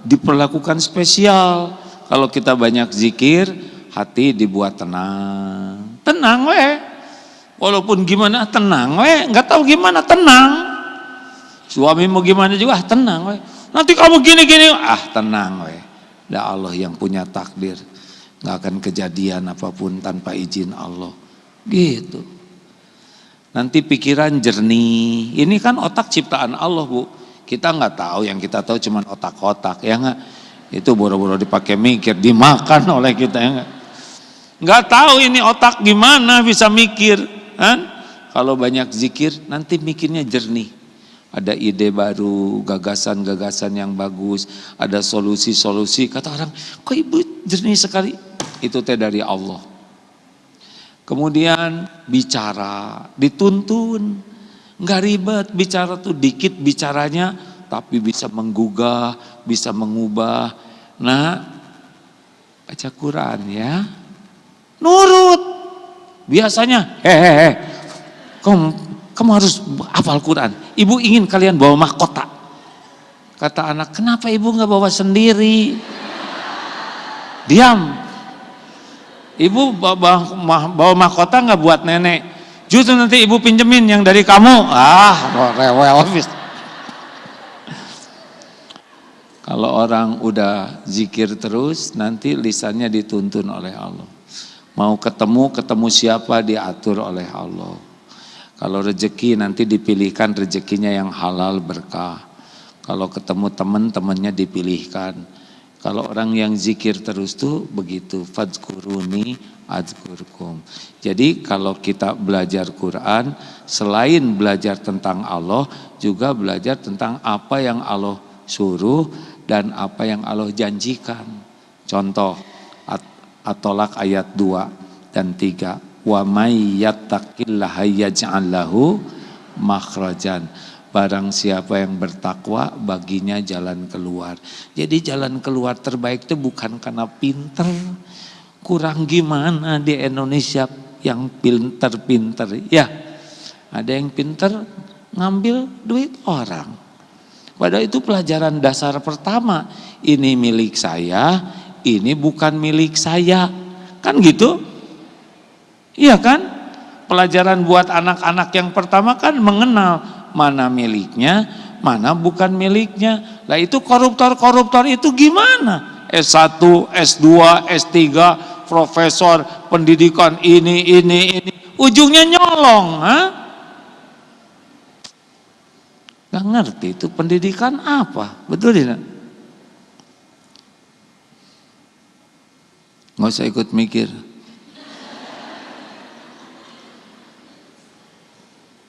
diperlakukan spesial. Kalau kita banyak zikir, hati dibuat tenang. Tenang we. Walaupun gimana tenang we, nggak tahu gimana tenang. Suami mau gimana juga tenang we. Nanti kamu gini-gini, tenang we. Dah Allah yang punya takdir. Nggak akan kejadian apapun tanpa izin Allah. Gitu. Nanti pikiran jernih. Ini kan otak ciptaan Allah, Bu. Kita nggak tahu, yang kita tahu cuma otak-otak, ya nggak? Itu boro-boro dipakai mikir, dimakan oleh kita, ya nggak? Nggak tahu ini otak gimana bisa mikir, kan? Kalau banyak zikir, nanti mikirnya jernih. Ada ide baru, gagasan-gagasan yang bagus, ada solusi-solusi. Kata orang, kok ibu jernih sekali? Itu teh dari Allah. Kemudian bicara, dituntun, nggak ribet bicara tuh, dikit bicaranya, tapi bisa menggugah, bisa mengubah. Nah, baca Quran ya, nurut. Biasanya, kamu harus hafal Quran. Ibu ingin kalian bawa mahkota. Kata anak, kenapa ibu nggak bawa sendiri? Diam. Ibu bawa mahkota nggak buat nenek. Justru nanti ibu pinjemin yang dari kamu. Rewel. Kalau orang udah zikir terus, nanti lisannya dituntun oleh Allah. Mau ketemu siapa diatur oleh Allah. Kalau rezeki nanti dipilihkan rezekinya yang halal berkah. Kalau ketemu teman-temannya dipilihkan. Kalau orang yang zikir terus tuh begitu, fadzkuruni adzkurkum. Jadi kalau kita belajar Quran, selain belajar tentang Allah, juga belajar tentang apa yang Allah suruh dan apa yang Allah janjikan. Contoh, At-Tolak ayat 2 dan 3. Wa may yattaqillaha yaj'al lahu makhrajan. Barang siapa yang bertakwa, baginya jalan keluar. Jadi jalan keluar terbaik itu bukan karena pinter. Kurang gimana di Indonesia yang pinter-pinter. Ya, ada yang pinter ngambil duit orang. Padahal itu pelajaran dasar pertama. Ini milik saya, ini bukan milik saya. Kan gitu? Iya kan? Pelajaran buat anak-anak yang pertama kan mengenal mana miliknya, mana bukan miliknya. Lah itu koruptor itu gimana? S1, S2, S3, profesor, pendidikan ini. Ujungnya nyolong, Gak ngerti itu pendidikan apa? Betul tidak? Nggak usah ikut mikir.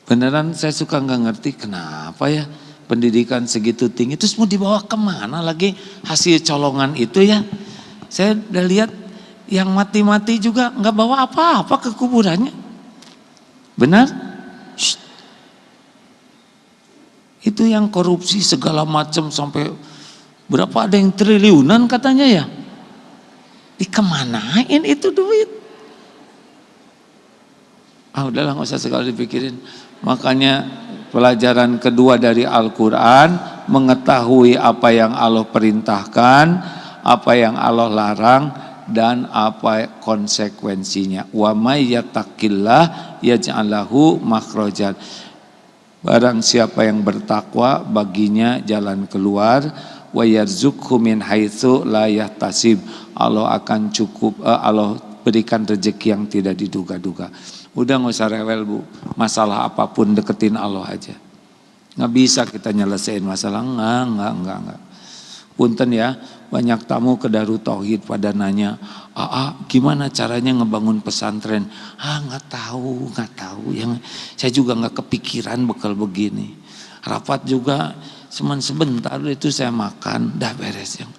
Beneran saya suka nggak ngerti kenapa ya pendidikan segitu tinggi terus mau dibawa kemana lagi hasil colongan itu ya. Saya udah lihat yang mati-mati juga nggak bawa apa-apa ke kuburannya. Benar? Shh. Itu yang korupsi segala macam sampai berapa, ada yang triliunan katanya ya. Dikemanain itu duit? Udahlah nggak usah sekali dipikirin. Makanya pelajaran kedua dari Al-Quran, mengetahui apa yang Allah perintahkan, apa yang Allah larang, dan apa konsekuensinya. Wa may yattaqillah yaj'al lahu makhrajan. Barang siapa yang bertakwa, baginya jalan keluar. Wa yarzuqhu min haitsu la yahtasib. Allah akan Allah berikan rezeki yang tidak diduga-duga. Udah nggak usah rewel, Bu. Masalah apapun deketin Allah aja. Nggak bisa kita nyelesain masalah. Enggak. Punten ya, banyak tamu ke Darut Tauhid pada nanya, gimana caranya ngebangun pesantren? Nggak tahu. Yang saya juga nggak kepikiran bekal begini. Rapat juga cuman sebentar itu saya makan, dah beres yang.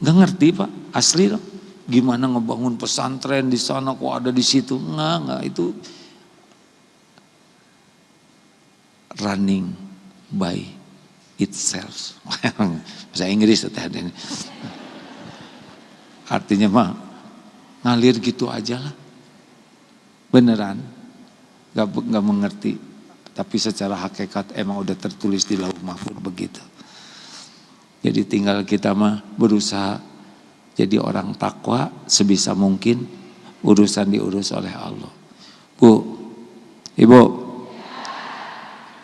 Nggak ngerti Pak, asli loh. Gimana ngebangun pesantren di sana kok ada di situ? Enggak, itu running by itself. Bahasa Inggris tadi. Artinya mah ngalir gitu aja lah. Beneran. Gak mengerti. Tapi secara hakikat emang udah tertulis di Lauh Mahfuz begitu. Jadi tinggal kita mah berusaha jadi orang takwa, sebisa mungkin urusan diurus oleh Allah. Bu,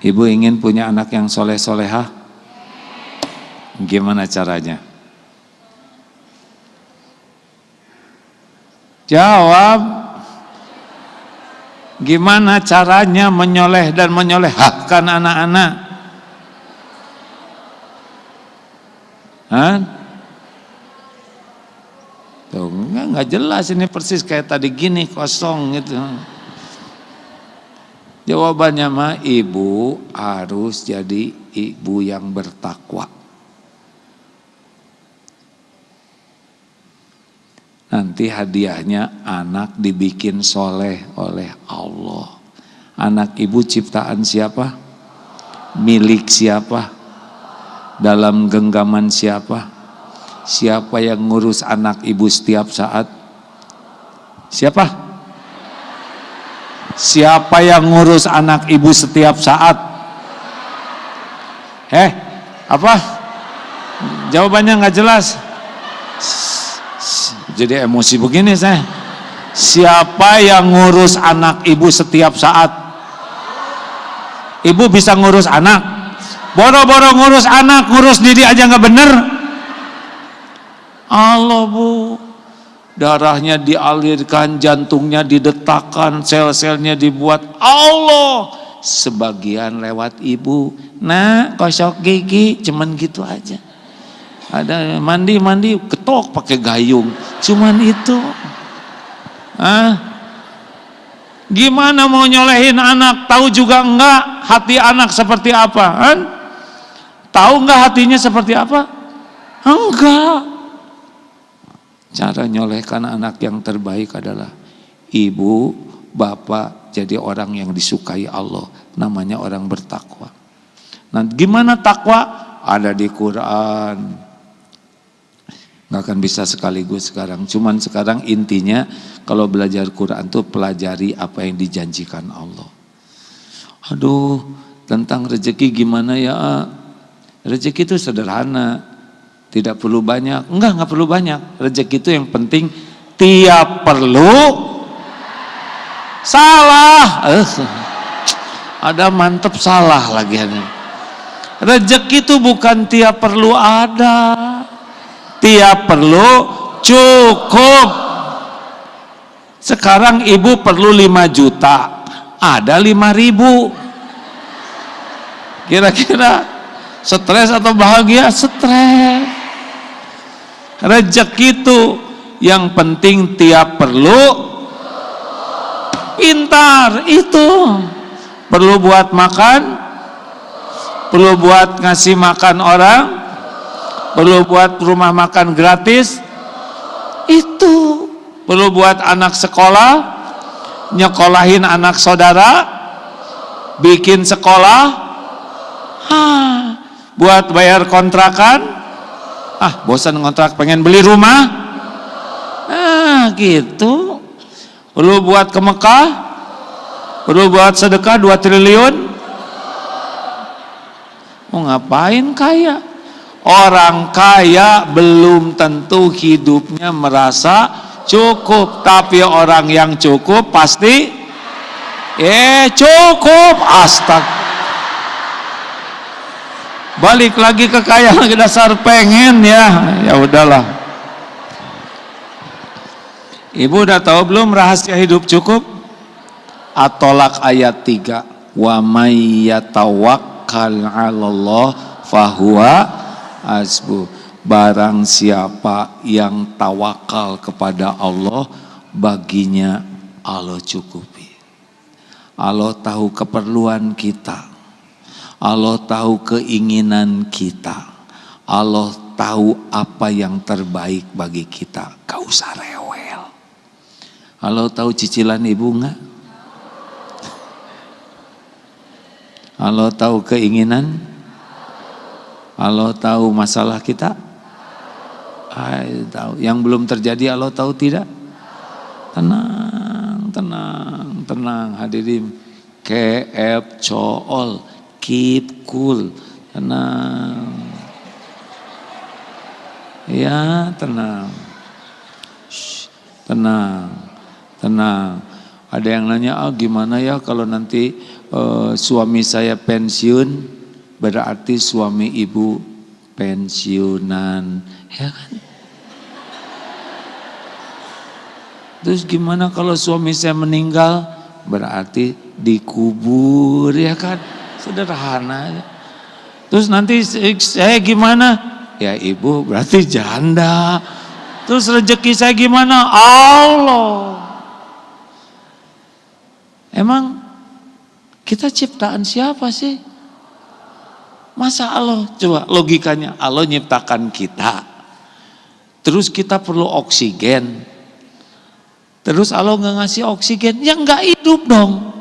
ibu ingin punya anak yang soleh-solehah? Gimana caranya? Jawab. Gimana caranya menyoleh dan menyolehahkan anak-anak? Hah? Tuh, enggak jelas ini, persis kayak tadi gini, kosong gitu. Jawabannya mah, ibu harus jadi ibu yang bertakwa. Nanti hadiahnya anak dibikin soleh oleh Allah. Anak ibu ciptaan siapa? Milik siapa? Dalam genggaman siapa? Siapa yang ngurus anak ibu setiap saat? Siapa? Siapa yang ngurus anak ibu setiap saat? Apa? Jawabannya nggak jelas. Jadi emosi begini saya. Siapa yang ngurus anak ibu setiap saat? Ibu bisa ngurus anak. Boro-boro ngurus anak, ngurus diri aja nggak bener. Allah, Bu. Darahnya dialirkan, jantungnya didetakkan, sel-selnya dibuat Allah. Sebagian lewat ibu. Nah, kosok gigi, cuman gitu aja. Ada mandi ketok pakai gayung, cuman itu. Gimana mau nyolehin anak? Tahu juga enggak hati anak seperti apa? Tahu enggak hatinya seperti apa? Enggak. Cara nyolehkan anak yang terbaik adalah ibu, bapak jadi orang yang disukai Allah, namanya orang bertakwa. Nah, gimana takwa? Ada di Quran. Nggak akan bisa sekaligus sekarang. Cuman sekarang intinya kalau belajar Quran tuh pelajari apa yang dijanjikan Allah. Aduh, tentang rezeki gimana ya? Rezeki itu sederhana, tidak perlu banyak. Enggak perlu banyak. Rezeki itu yang penting tiap perlu salah. Ada mantep salah lagi. Rezeki itu bukan tiap perlu ada. Tiap perlu cukup. Sekarang ibu perlu 5 juta, ada 5.000. Kira-kira stres atau bahagia? Stres. Rezeki itu yang penting tiap perlu pintar. Itu perlu buat makan, perlu buat ngasih makan orang, perlu buat rumah makan gratis, itu perlu buat anak sekolah, nyekolahin anak saudara, bikin sekolah, buat bayar kontrakan, bosan ngontrak pengen beli rumah, gitu. Perlu buat ke Mekah, perlu buat sedekah 2 triliun. Mau ngapain kaya? Orang kaya belum tentu hidupnya merasa cukup, tapi orang yang cukup pasti cukup. Balik lagi ke kaya lagi, dasar pengen ya udahlah. Ibu udah tahu belum rahasia hidup cukup? At-Tolak ayat 3. Wa may yatawakkal 'alallah fahuwa hasbuh. Barang siapa yang tawakal kepada Allah, baginya Allah cukupi. Allah tahu keperluan kita, Allah tahu keinginan kita, Allah tahu apa yang terbaik bagi kita. Gak usah rewel. Allah tahu cicilan ibu enggak? Allah tahu keinginan, Allah tahu masalah kita, tahu. Yang belum terjadi Allah tahu tidak? Tenang hadirin. Keep cool, keep cool, tenang. Ya tenang. tenang, tenang. Ada yang nanya, gimana ya kalau nanti suami saya pensiun, berarti suami ibu pensiunan, ya kan? Terus gimana kalau suami saya meninggal, berarti dikubur, ya kan? Sederhana. Terus nanti saya gimana? Ya ibu berarti janda. Terus rezeki saya gimana? Allah. Emang kita ciptaan siapa sih? Masa Allah? Coba logikanya, Allah nyiptakan kita. Terus kita perlu oksigen. Terus Allah nggak ngasih oksigen, ya nggak hidup dong.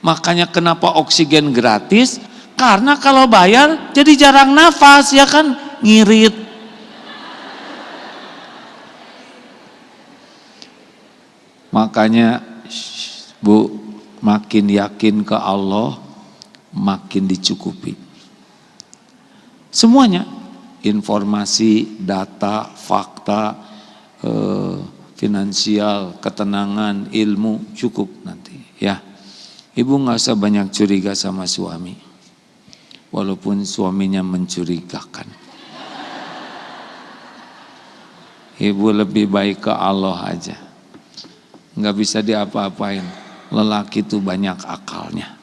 Makanya kenapa oksigen gratis? Karena kalau bayar jadi jarang nafas, ya kan, ngirit. Makanya Bu, makin yakin ke Allah, makin dicukupi. Semuanya, informasi, data, fakta, finansial, ketenangan, ilmu cukup nanti ya. Ibu nggak usah banyak curiga sama suami, walaupun suaminya mencurigakan. Ibu lebih baik ke Allah aja, nggak bisa diapa-apain. Lelaki itu banyak akalnya.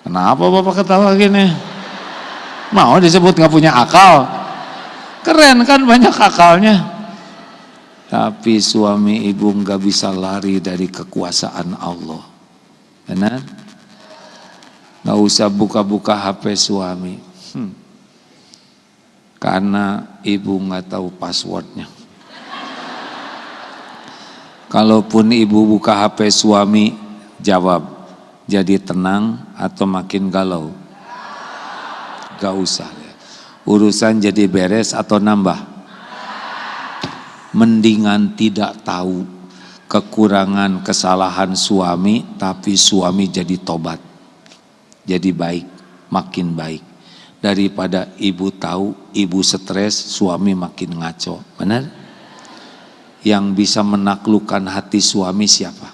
Kenapa bapak ketawa gini? Mau disebut nggak punya akal? Keren kan, banyak akalnya. Tapi suami ibu nggak bisa lari dari kekuasaan Allah. Benar? Nggak usah buka-buka HP suami. Karena ibu nggak tahu passwordnya. Kalaupun ibu buka HP suami, jawab, jadi tenang atau makin galau? Gak usah. Urusan jadi beres atau nambah? Mendingan tidak tahu kekurangan kesalahan suami, tapi suami jadi tobat, jadi baik, makin baik, daripada ibu tahu, ibu stres, suami makin ngaco. Benar? Yang bisa menaklukkan hati suami siapa?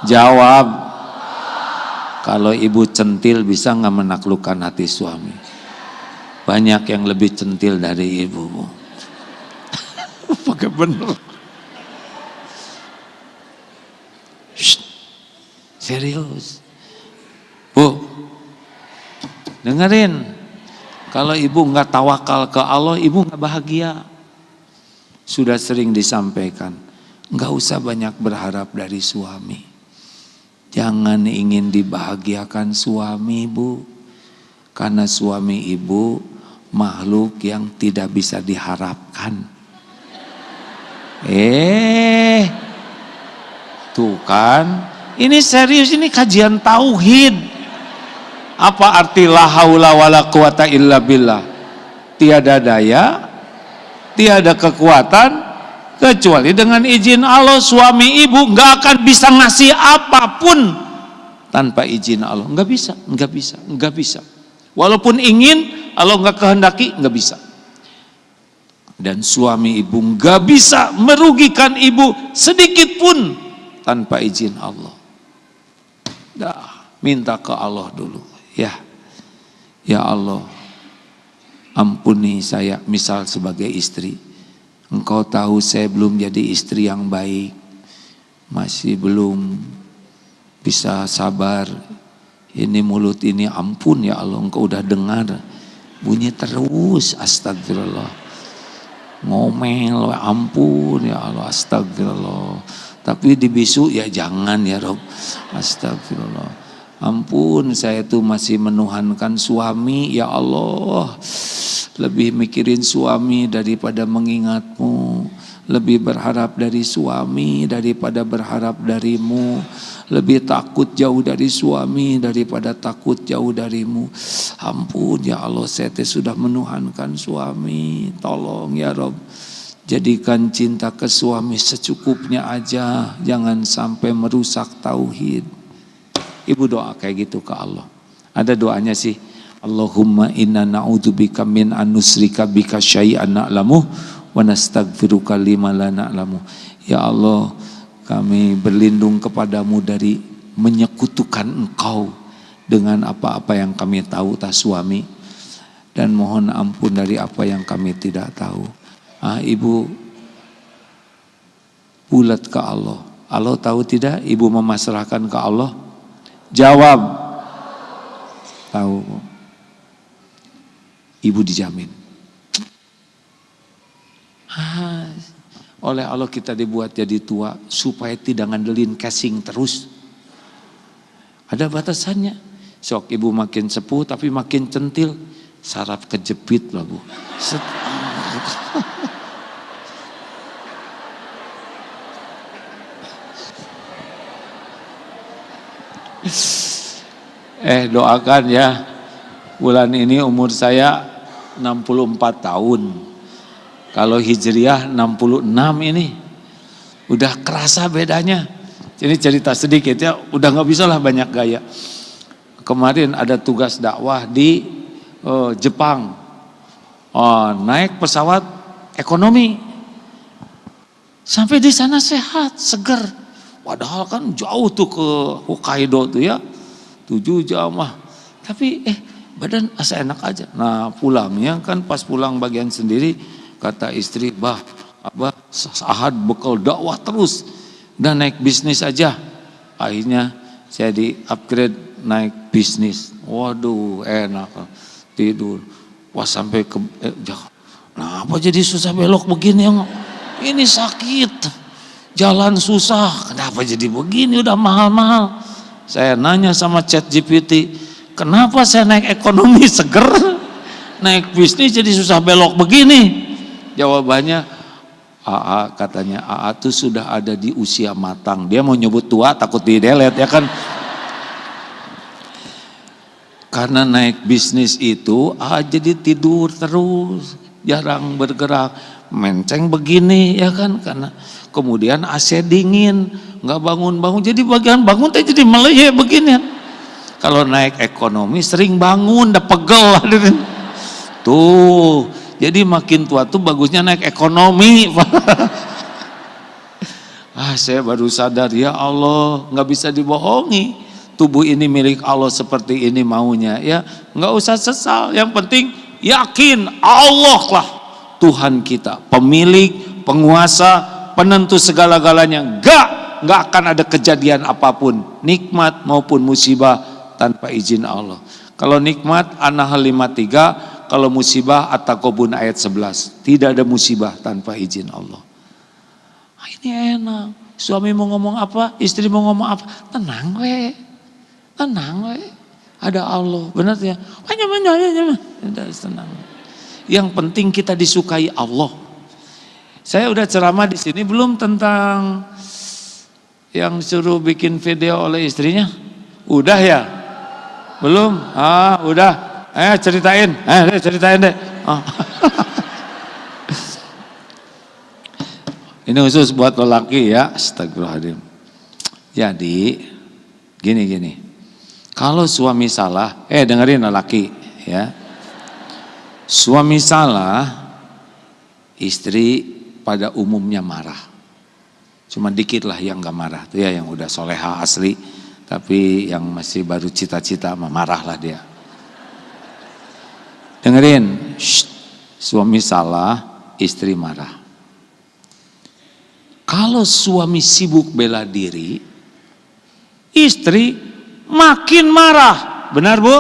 Jawab. Kalau ibu centil bisa nggak menaklukkan hati suami? Banyak yang lebih centil dari ibu. Pakai bener. Serius. Bu, dengerin. Kalau ibu nggak tawakal ke Allah, ibu nggak bahagia. Sudah sering disampaikan, nggak usah banyak berharap dari suami. Jangan ingin dibahagiakan suami, Bu. Karena suami ibu makhluk yang tidak bisa diharapkan. Tuh kan, ini serius, ini kajian tauhid. Apa arti la haula wala quwata illa billah? Tiada daya, tiada kekuatan kecuali dengan izin Allah. Suami ibu nggak akan bisa ngasih apapun tanpa izin Allah. Nggak bisa, nggak bisa, nggak bisa. Walaupun ingin, Allah nggak kehendaki, nggak bisa. Dan suami ibu nggak bisa merugikan ibu sedikit pun tanpa izin Allah. Dah, minta ke Allah dulu, ya. Ya Allah, ampuni saya, misal sebagai istri. Engkau tahu saya belum jadi istri yang baik, masih belum bisa sabar. Ini mulut ini, ampun ya Allah, Engkau udah dengar bunyi terus, astagfirullah. Ngomel, ampun ya Allah, astagfirullah. Tapi dibisu ya jangan ya Rob, astagfirullah. Ampun, saya tuh masih menuhankan suami ya Allah. Lebih mikirin suami daripada mengingatmu. Lebih berharap dari suami daripada berharap darimu. Lebih takut jauh dari suami daripada takut jauh darimu. Ampun ya Allah, saya sudah menuhankan suami. Tolong ya Rob, jadikan cinta ke suami secukupnya aja. Jangan sampai merusak tauhid. Ibu doa kayak gitu ke Allah. Ada doanya sih. Allahumma inna na'udzubika min an nusrika bika syai'an na'lamuh wa nastaghfiruka lima la na'lamu. Ya Allah, kami berlindung kepadamu dari menyekutukan Engkau dengan apa-apa yang kami tahu tak suami, dan mohon ampun dari apa yang kami tidak tahu. Ibu bulat ke Allah. Allah tahu tidak ibu memasrahkan ke Allah? Jawab. Tahu. Ibu dijamin. Oleh Allah kita dibuat jadi tua supaya tidak ngandelin casing terus. Ada batasannya. Sok ibu makin sepuh tapi makin centil, saraf kejepit lah Bu. Doakan ya, bulan ini umur saya 64 tahun. Kalau hijriah 66 ini. Udah kerasa bedanya. Ini cerita sedikit ya, udah gak bisa lah banyak gaya. Kemarin ada tugas dakwah di Jepang. Naik pesawat ekonomi. Sampai di sana sehat, seger. Padahal kan jauh tuh ke Hokkaido tuh ya. 7 jam mah. Tapi badan asa enak aja. Nah pulangnya kan pas pulang bagian sendiri, kata istri, Abah Ahad bekal dakwah terus. Dan naik bisnis aja. Akhirnya saya di upgrade naik bisnis. Waduh enak. Tidur. Wah sampai ke kenapa jadi susah belok begini ya? Ini sakit. Jalan susah. Kenapa jadi begini, udah mahal-mahal. Saya nanya sama ChatGPT, kenapa saya naik ekonomi seger, naik bisnis jadi susah belok begini? Jawabannya, katanya tuh sudah ada di usia matang. Dia mau nyebut tua takut di delete ya kan. Karena naik bisnis itu jadi tidur terus, jarang bergerak, menceng begini ya kan, karena kemudian AC dingin, nggak bangun-bangun, jadi bagian bangun jadi meleyeh begini. Kalau naik ekonomi sering bangun, udah pegel lah. Tuh, jadi makin tua tuh bagusnya naik ekonomi. Saya baru sadar, ya Allah, nggak bisa dibohongi. Tubuh ini milik Allah seperti ini maunya ya, nggak usah sesal. Yang penting yakin Allah lah Tuhan kita, pemilik, penguasa, penentu segala-galanya. Nggak akan ada kejadian apapun, nikmat maupun musibah tanpa izin Allah. Kalau nikmat An-Nahl 53, kalau musibah At-Taqabun ayat 11. Tidak ada musibah tanpa izin Allah. Ini enak. Suami mau ngomong apa, istri mau ngomong apa, tenang we. Tenang we. Ada Allah, benar ya? Tenang. Yang penting kita disukai Allah. Saya udah ceramah di sini belum tentang yang suruh bikin video oleh istrinya? Udah ya? Belum? Udah. Ceritain. Ceritain deh. Ini khusus buat lelaki ya. Astagfirullahaladzim. Jadi gini. Kalau suami salah, dengerin lelaki ya. Suami salah, istri pada umumnya marah. Cuma dikit lah yang gak marah tuh ya, yang udah soleha asli. Tapi yang masih baru cita-cita marah lah dia. Dengerin, suami salah, istri marah. Kalau suami sibuk bela diri, istri makin marah. Benar Bu?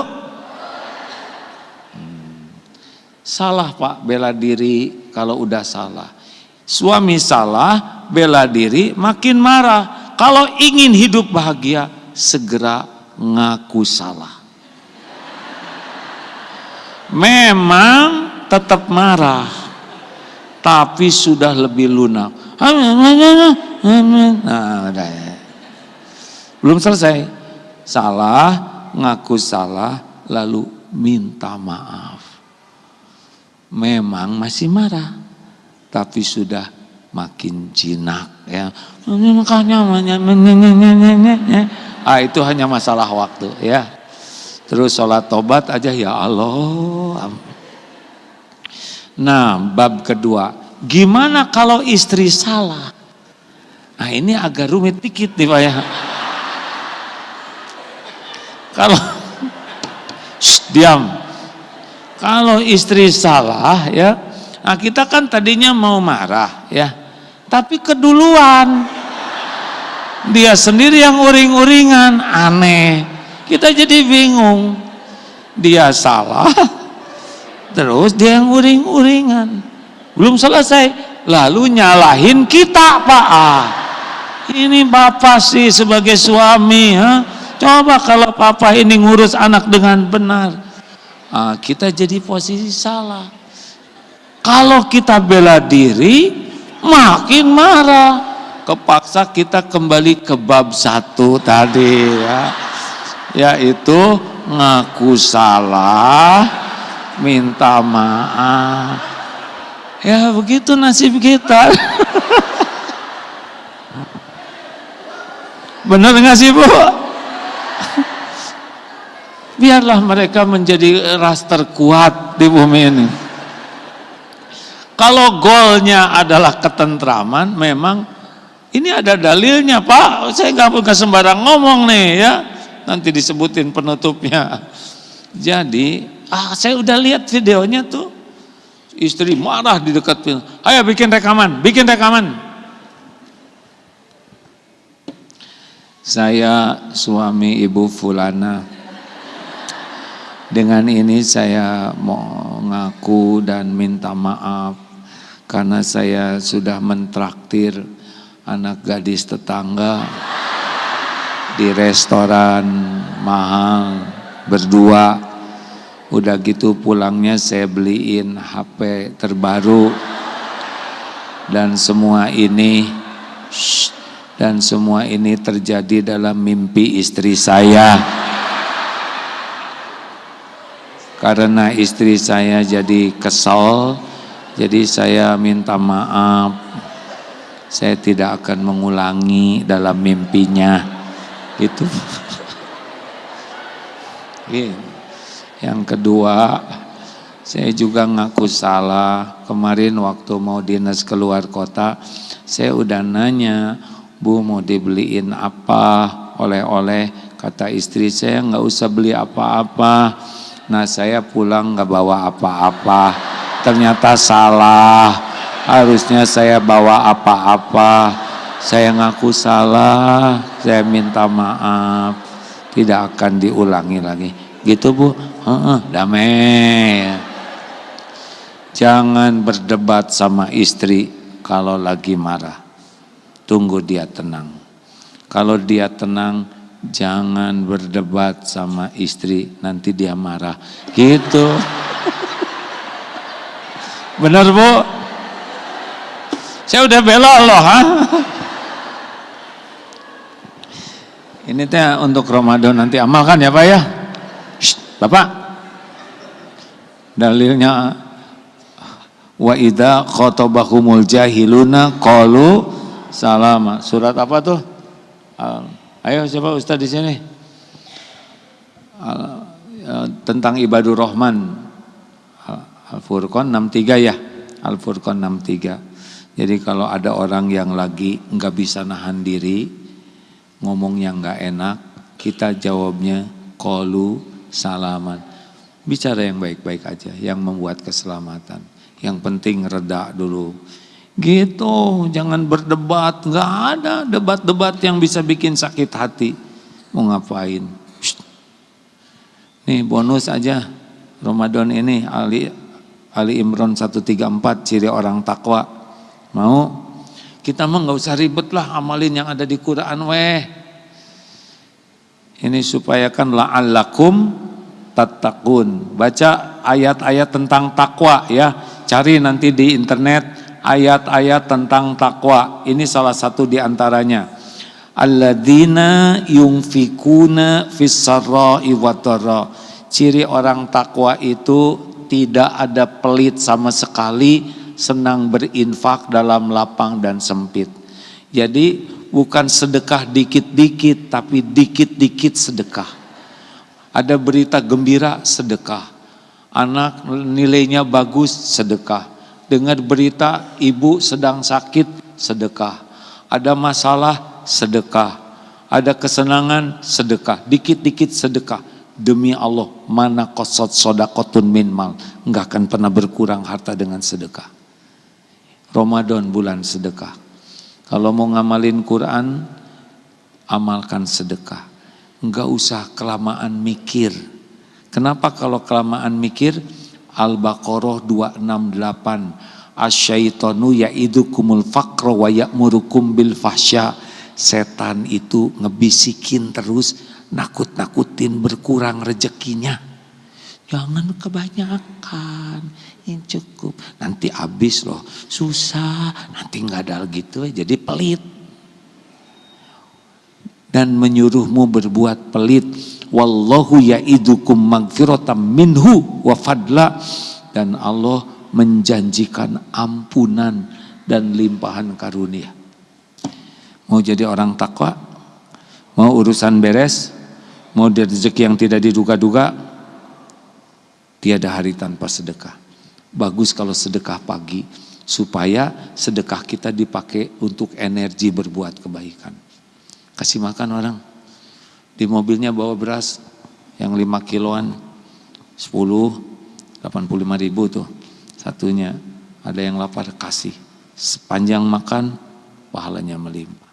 Salah Pak bela diri kalau udah salah. Suami salah, bela diri, makin marah. Kalau ingin hidup bahagia, segera ngaku salah. Memang tetap marah, tapi sudah lebih lunak. Nah, udah ya. Belum selesai. Salah, ngaku salah, lalu minta maaf. Memang masih marah, tapi sudah makin jinak ya. Itu hanya masalah waktu ya. Terus sholat tobat aja ya Allah. Nah, bab kedua, Gimana kalau istri salah? Nah ini agak rumit dikit nih Pak ya. Kalau diam. Kalau istri salah ya, nah kita kan tadinya mau marah ya, tapi keduluan. Dia sendiri yang uring-uringan, aneh. Kita jadi bingung. Dia salah, terus dia yang uring-uringan. Belum selesai, lalu nyalahin kita Pak. Ini Bapak sih sebagai suami, coba kalau Papa ini ngurus anak dengan benar. Kita jadi posisi salah. Kalau kita bela diri, makin marah. Kepaksa kita kembali ke bab 1 tadi ya, yaitu ngaku salah, minta maaf. Ya begitu nasib kita. Benar nggak sih Bu? Biarlah mereka menjadi ras terkuat di bumi ini. Kalau goalnya adalah ketentraman, memang ini ada dalilnya Pak. Saya nggak sembarang ngomong nih ya. Nanti disebutin penutupnya. Jadi, saya udah lihat videonya tuh. Istri marah di dekat film. Ayo bikin rekaman. Saya suami Ibu Fulana. Dengan ini saya mau ngaku dan minta maaf karena saya sudah mentraktir anak gadis tetangga di restoran mahal berdua. Udah gitu pulangnya saya beliin HP terbaru. Dan semua ini terjadi dalam mimpi istri saya. Karena istri saya jadi kesal, jadi saya minta maaf. Saya tidak akan mengulangi dalam mimpinya. Itu. Yang kedua, saya juga ngaku salah. Kemarin waktu mau dinas keluar kota, saya udah nanya, Bu mau dibeliin apa oleh-oleh? Kata istri saya nggak usah beli apa-apa. Nah saya pulang nggak bawa apa-apa. Ternyata salah. Harusnya saya bawa apa-apa. Saya ngaku salah. Saya minta maaf. Tidak akan diulangi lagi. Gitu Bu? Damai. Jangan berdebat sama istri kalau lagi marah. Tunggu dia tenang. Kalau dia tenang, jangan berdebat sama istri, nanti dia marah. Gitu. Benar Bu? Saya udah bela loh. Ini teh untuk Ramadan nanti amalkan ya Pak ya. Bapak. Dalilnya wa idza khatabahumul jahiluna qalu salama. Surat apa tuh? Ayo siapa Ustaz di sini? Tentang ibadur rahman. Al-Furqan 63 ya. Al-Furqan 63. Jadi kalau ada orang yang lagi nggak bisa nahan diri, ngomong yang nggak enak, kita jawabnya qalu salaman. Bicara yang baik-baik aja, yang membuat keselamatan. Yang penting reda dulu. Gitu, jangan berdebat. Nggak ada debat-debat yang bisa bikin sakit hati. Mau ngapain? Nih bonus aja Ramadan ini Ali Imran 134 ciri orang takwa. Mau? Kita mah nggak usah ribet lah amalin yang ada di Quran weh. Ini supaya kan la'allakum tattaqun. Baca ayat-ayat tentang takwa ya. Cari nanti di internet ayat-ayat tentang takwa. Ini salah satu di antaranya. Alladzina yunfikuna fis-sarra'i wad-dharra. Ciri orang takwa itu tidak ada pelit sama sekali, senang berinfak dalam lapang dan sempit. Jadi bukan sedekah dikit-dikit, tapi dikit-dikit sedekah. Ada berita gembira, sedekah. Anak nilainya bagus, sedekah. dengar berita ibu sedang sakit, sedekah. Ada masalah, sedekah. Ada kesenangan, sedekah. Dikit-dikit sedekah. Demi Allah, mana qasat sodakotun min mal, enggak akan pernah berkurang harta dengan sedekah. Ramadan bulan sedekah. Kalau mau ngamalin Quran, amalkan sedekah. Enggak usah kelamaan mikir. Kenapa kalau kelamaan mikir? Al-Baqarah 268. Asyaitonu ya'idukumul faqra wa ya'murukum bil fahsya. Setan itu ngebisikin terus, nakut-nakutin berkurang rezekinya. Jangan kebanyakan, yang cukup. Nanti habis loh, susah, nanti nggak ada gitu, jadi pelit. Dan menyuruhmu berbuat pelit. Wallahu ya'idukum magfiratam minhu wa fadla. Dan Allah menjanjikan ampunan dan limpahan karunia. Mau jadi orang takwa? Mau urusan beres? Mau rezeki yang tidak diduga-duga? Tiada hari tanpa sedekah. Bagus kalau sedekah pagi, supaya sedekah kita dipakai untuk energi berbuat kebaikan. Kasih makan orang. Di mobilnya bawa beras yang 5 kiloan, 10, 85.000 tuh satunya. Ada yang lapar, kasih. Sepanjang makan, pahalanya melimpah.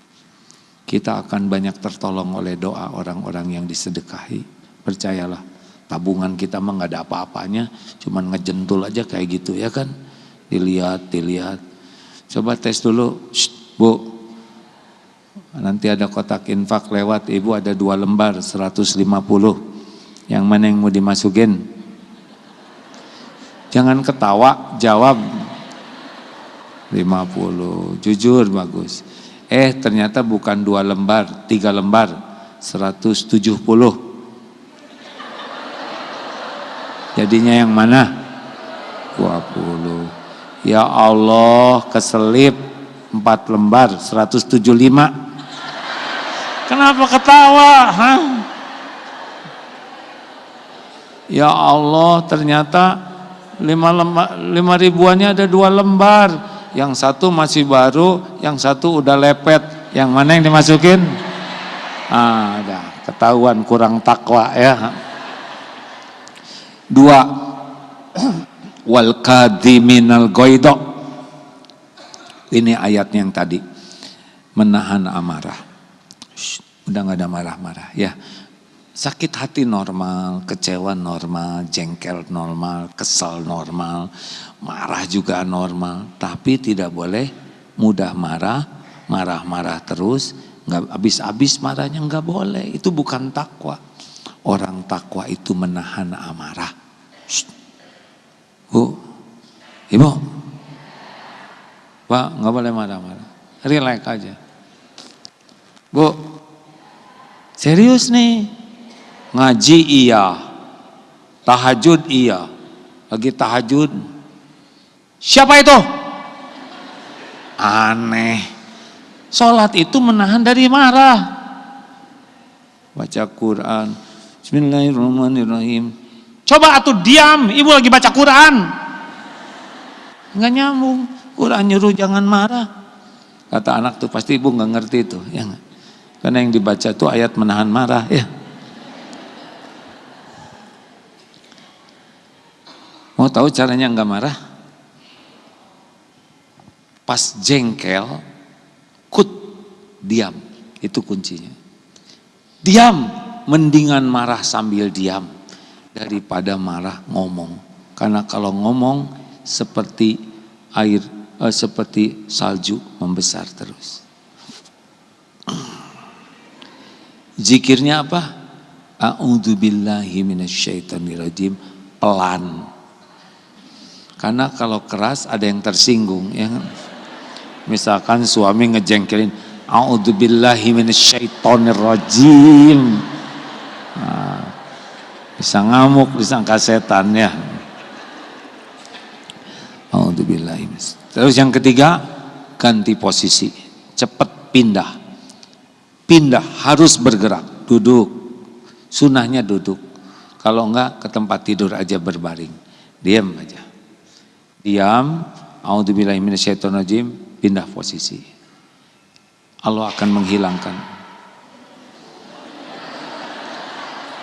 Kita akan banyak tertolong oleh doa orang-orang yang disedekahi. Percayalah, tabungan kita mah gak ada apa-apanya, cuman ngejentul aja kayak gitu ya kan. Dilihat. Coba tes dulu, Bu. Nanti ada kotak infak lewat, Ibu ada 2 lembar 150. Yang mana yang mau dimasukin? Jangan ketawa, jawab. 50, jujur bagus. Ternyata bukan 2 lembar, 3 lembar, 170. Jadinya yang mana? 20. Ya Allah, keselip 4 lembar, 175. Kenapa ketawa? Hah? Ya Allah, ternyata 5 ribuannya ada 2 lembar. Yang satu masih baru, yang satu udah lepet. Yang mana yang dimasukin? Ada ketahuan kurang takwa ya. 2. Wal kadhiminal ghaidha. Ini ayat yang tadi. Menahan amarah. Udah gak ada marah-marah ya. Sakit hati normal, kecewa normal, jengkel normal, kesal normal, marah juga normal. Tapi tidak boleh mudah marah terus, nggak habis-habis marahnya, nggak boleh. Itu bukan takwa. Orang takwa itu menahan amarah. Bu, Ibu, Pak, nggak boleh marah-marah. Relax aja. Bu, serius nih. Ngaji iya, tahajud iya. Lagi tahajud, siapa itu? Aneh. Sholat itu menahan dari marah. Baca Quran, bismillahirrahmanirrahim. Coba atuh diam, ibu lagi baca Quran. Nggak nyambung. Quran nyuruh jangan marah. Kata anak tuh pasti ibu nggak ngerti itu, ya nggak? Karena yang dibaca tuh ayat menahan marah, ya. Mau tahu caranya enggak marah? Pas jengkel, diam. Itu kuncinya. Diam, mendingan marah sambil diam daripada marah ngomong. Karena kalau ngomong seperti air, seperti salju membesar terus. Zikirnya apa? A'udzubillahi minasyaitonirrajim, pelan. Karena kalau keras ada yang tersinggung ya. Misalkan suami ngejengkelin, a'udzubillahi minasyaitonirrajim. Nah, bisa ngamuk, disangka setan ya. A'udzubillahi. Terus yang ketiga, ganti posisi. Cepat pindah. Pindah, harus bergerak, duduk. Sunahnya duduk. Kalau enggak ke tempat tidur aja berbaring. Diam aja. Diam, a'udzubillahi minasyaitonirrajim, pindah posisi. Allah akan menghilangkan.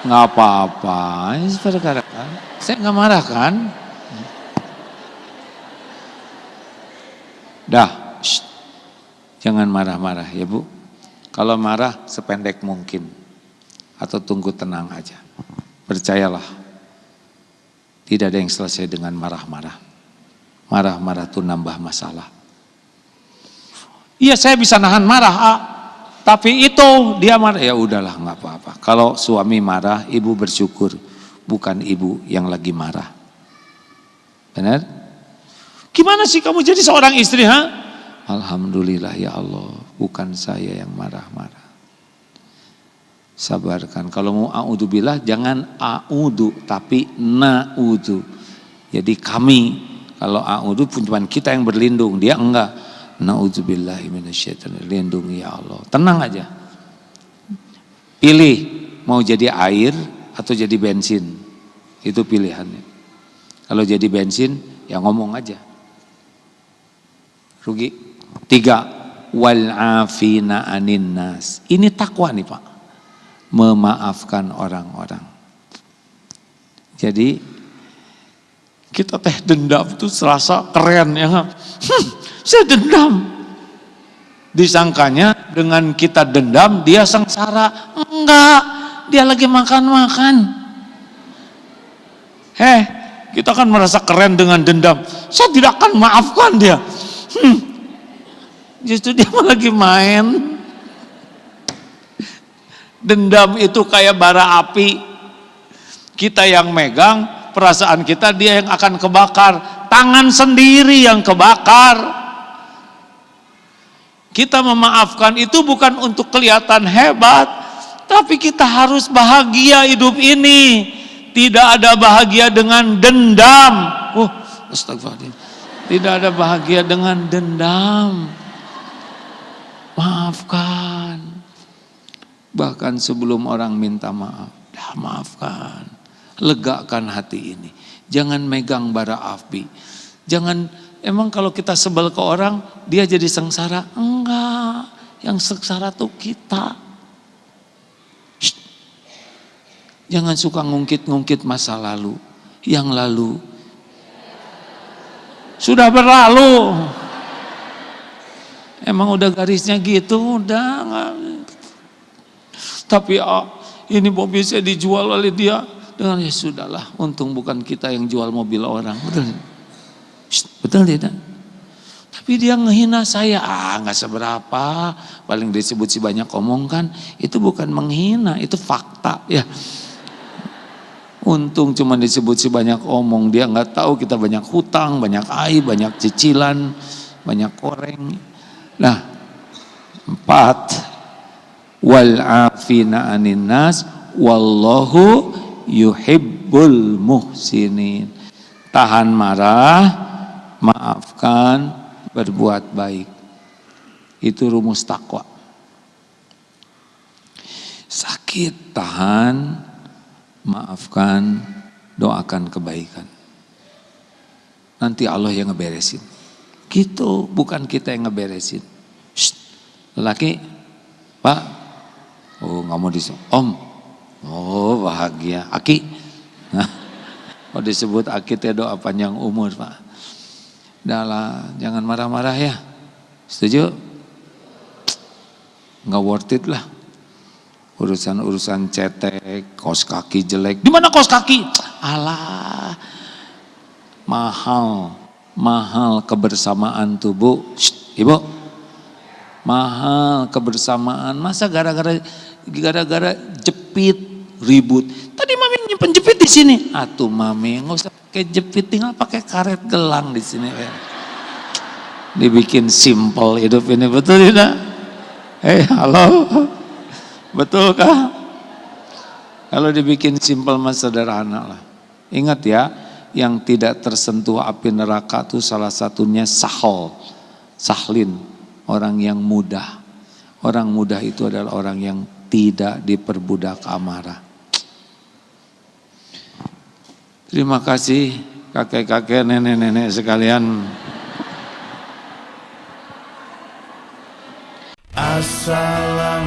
Nggak apa-apa, saya nggak marah kan? Dah, jangan marah-marah ya Bu. Kalau marah sependek mungkin, atau tunggu tenang aja. Percayalah, tidak ada yang selesai dengan marah-marah. Marah-marah itu nambah masalah. Iya saya bisa nahan marah, tapi itu dia marah, ya udahlah nggak apa-apa. Kalau suami marah, ibu bersyukur, bukan ibu yang lagi marah. Benar? Gimana sih kamu jadi seorang istri, ha? Alhamdulillah ya Allah, bukan saya yang marah-marah. Sabarkan. Kalau mau a'udzubillah jangan a'udzu tapi na'udzu. Jadi kami, kalau a'udzu pun cuma kita yang berlindung, dia enggak. Na'udzubillahi minasyaitonir, lindungi ya Allah. Tenang aja. Pilih mau jadi air atau jadi bensin. Itu pilihannya. Kalau jadi bensin ya ngomong aja. Rugi. 3, wal afina anin nas. Ini takwa nih Pak. Memaafkan orang-orang. Jadi kita teh dendam tuh serasa keren ya. Saya dendam. Disangkanya dengan kita dendam dia sengsara. Enggak, dia lagi makan-makan. Kita kan merasa keren dengan dendam. Saya tidak akan maafkan dia. Justru dia lagi main. Dendam itu kayak bara api. Kita yang megang, perasaan kita, dia yang akan kebakar. Tangan sendiri yang kebakar. Kita memaafkan itu bukan untuk kelihatan hebat, tapi kita harus bahagia hidup ini. Tidak ada bahagia dengan dendam. Astagfirullahaladzim. Tidak ada bahagia dengan dendam. Maafkan. Bahkan sebelum orang minta maaf, dah maafkan. Legakan hati ini. Jangan megang bara api. Jangan, emang kalau kita sebel ke orang, dia jadi sengsara? Enggak. Yang sengsara tuh kita. Jangan suka ngungkit-ngungkit masa lalu. Yang lalu sudah berlalu. Emang udah garisnya gitu, udah enggak. Tapi ini mobil saya dijual oleh dia. Dengan ya sudahlah, untung bukan kita yang jual mobil orang. Betul? Betul tidak? Tapi dia ngehina saya, nggak seberapa. Paling disebut si banyak omong kan, itu bukan menghina, itu fakta ya. Untung cuma disebut si banyak omong, dia nggak tahu kita banyak hutang, banyak aib, banyak cicilan, banyak koreng. Nah, 4, wal afina anin nas wallahu yuhibbul muhsinin. Tahan marah, maafkan, berbuat baik. Itu rumus takwa. Sakit, tahan, maafkan, doakan kebaikan. Nanti Allah yang ngeberesin. Gitu, bukan kita yang ngeberesin. Lelaki, Pak, nggak mau disebut Om. Bahagia. Aki, nah, kalau disebut Aki teh doa panjang umur Pak. Dahlah, jangan marah-marah ya. Setuju? Nggak worth it lah. Urusan-urusan cetek, kaos kaki jelek. Di mana kaos kaki? Alah, mahal kebersamaan tuh Bu. Ibu, mahal kebersamaan. Masa gara-gara jepit ribut. Tadi Mami nyimpen jepit di sini. Atuh Mami, nggak usah pakai jepit, tinggal pakai karet gelang di sini. Dibikin simple hidup ini, betul tidak? Halo. Betul kah? Kalau dibikin simpel mas sederhana lah. Ingat ya, yang tidak tersentuh api neraka itu salah satunya sahlin, orang yang mudah. Orang mudah itu adalah orang yang tidak diperbudak amarah. Terima kasih kakek-kakek, nenek-nenek sekalian. Assalamualaikum.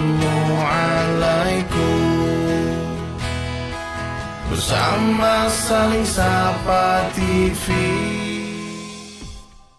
Bersama saling sapa TV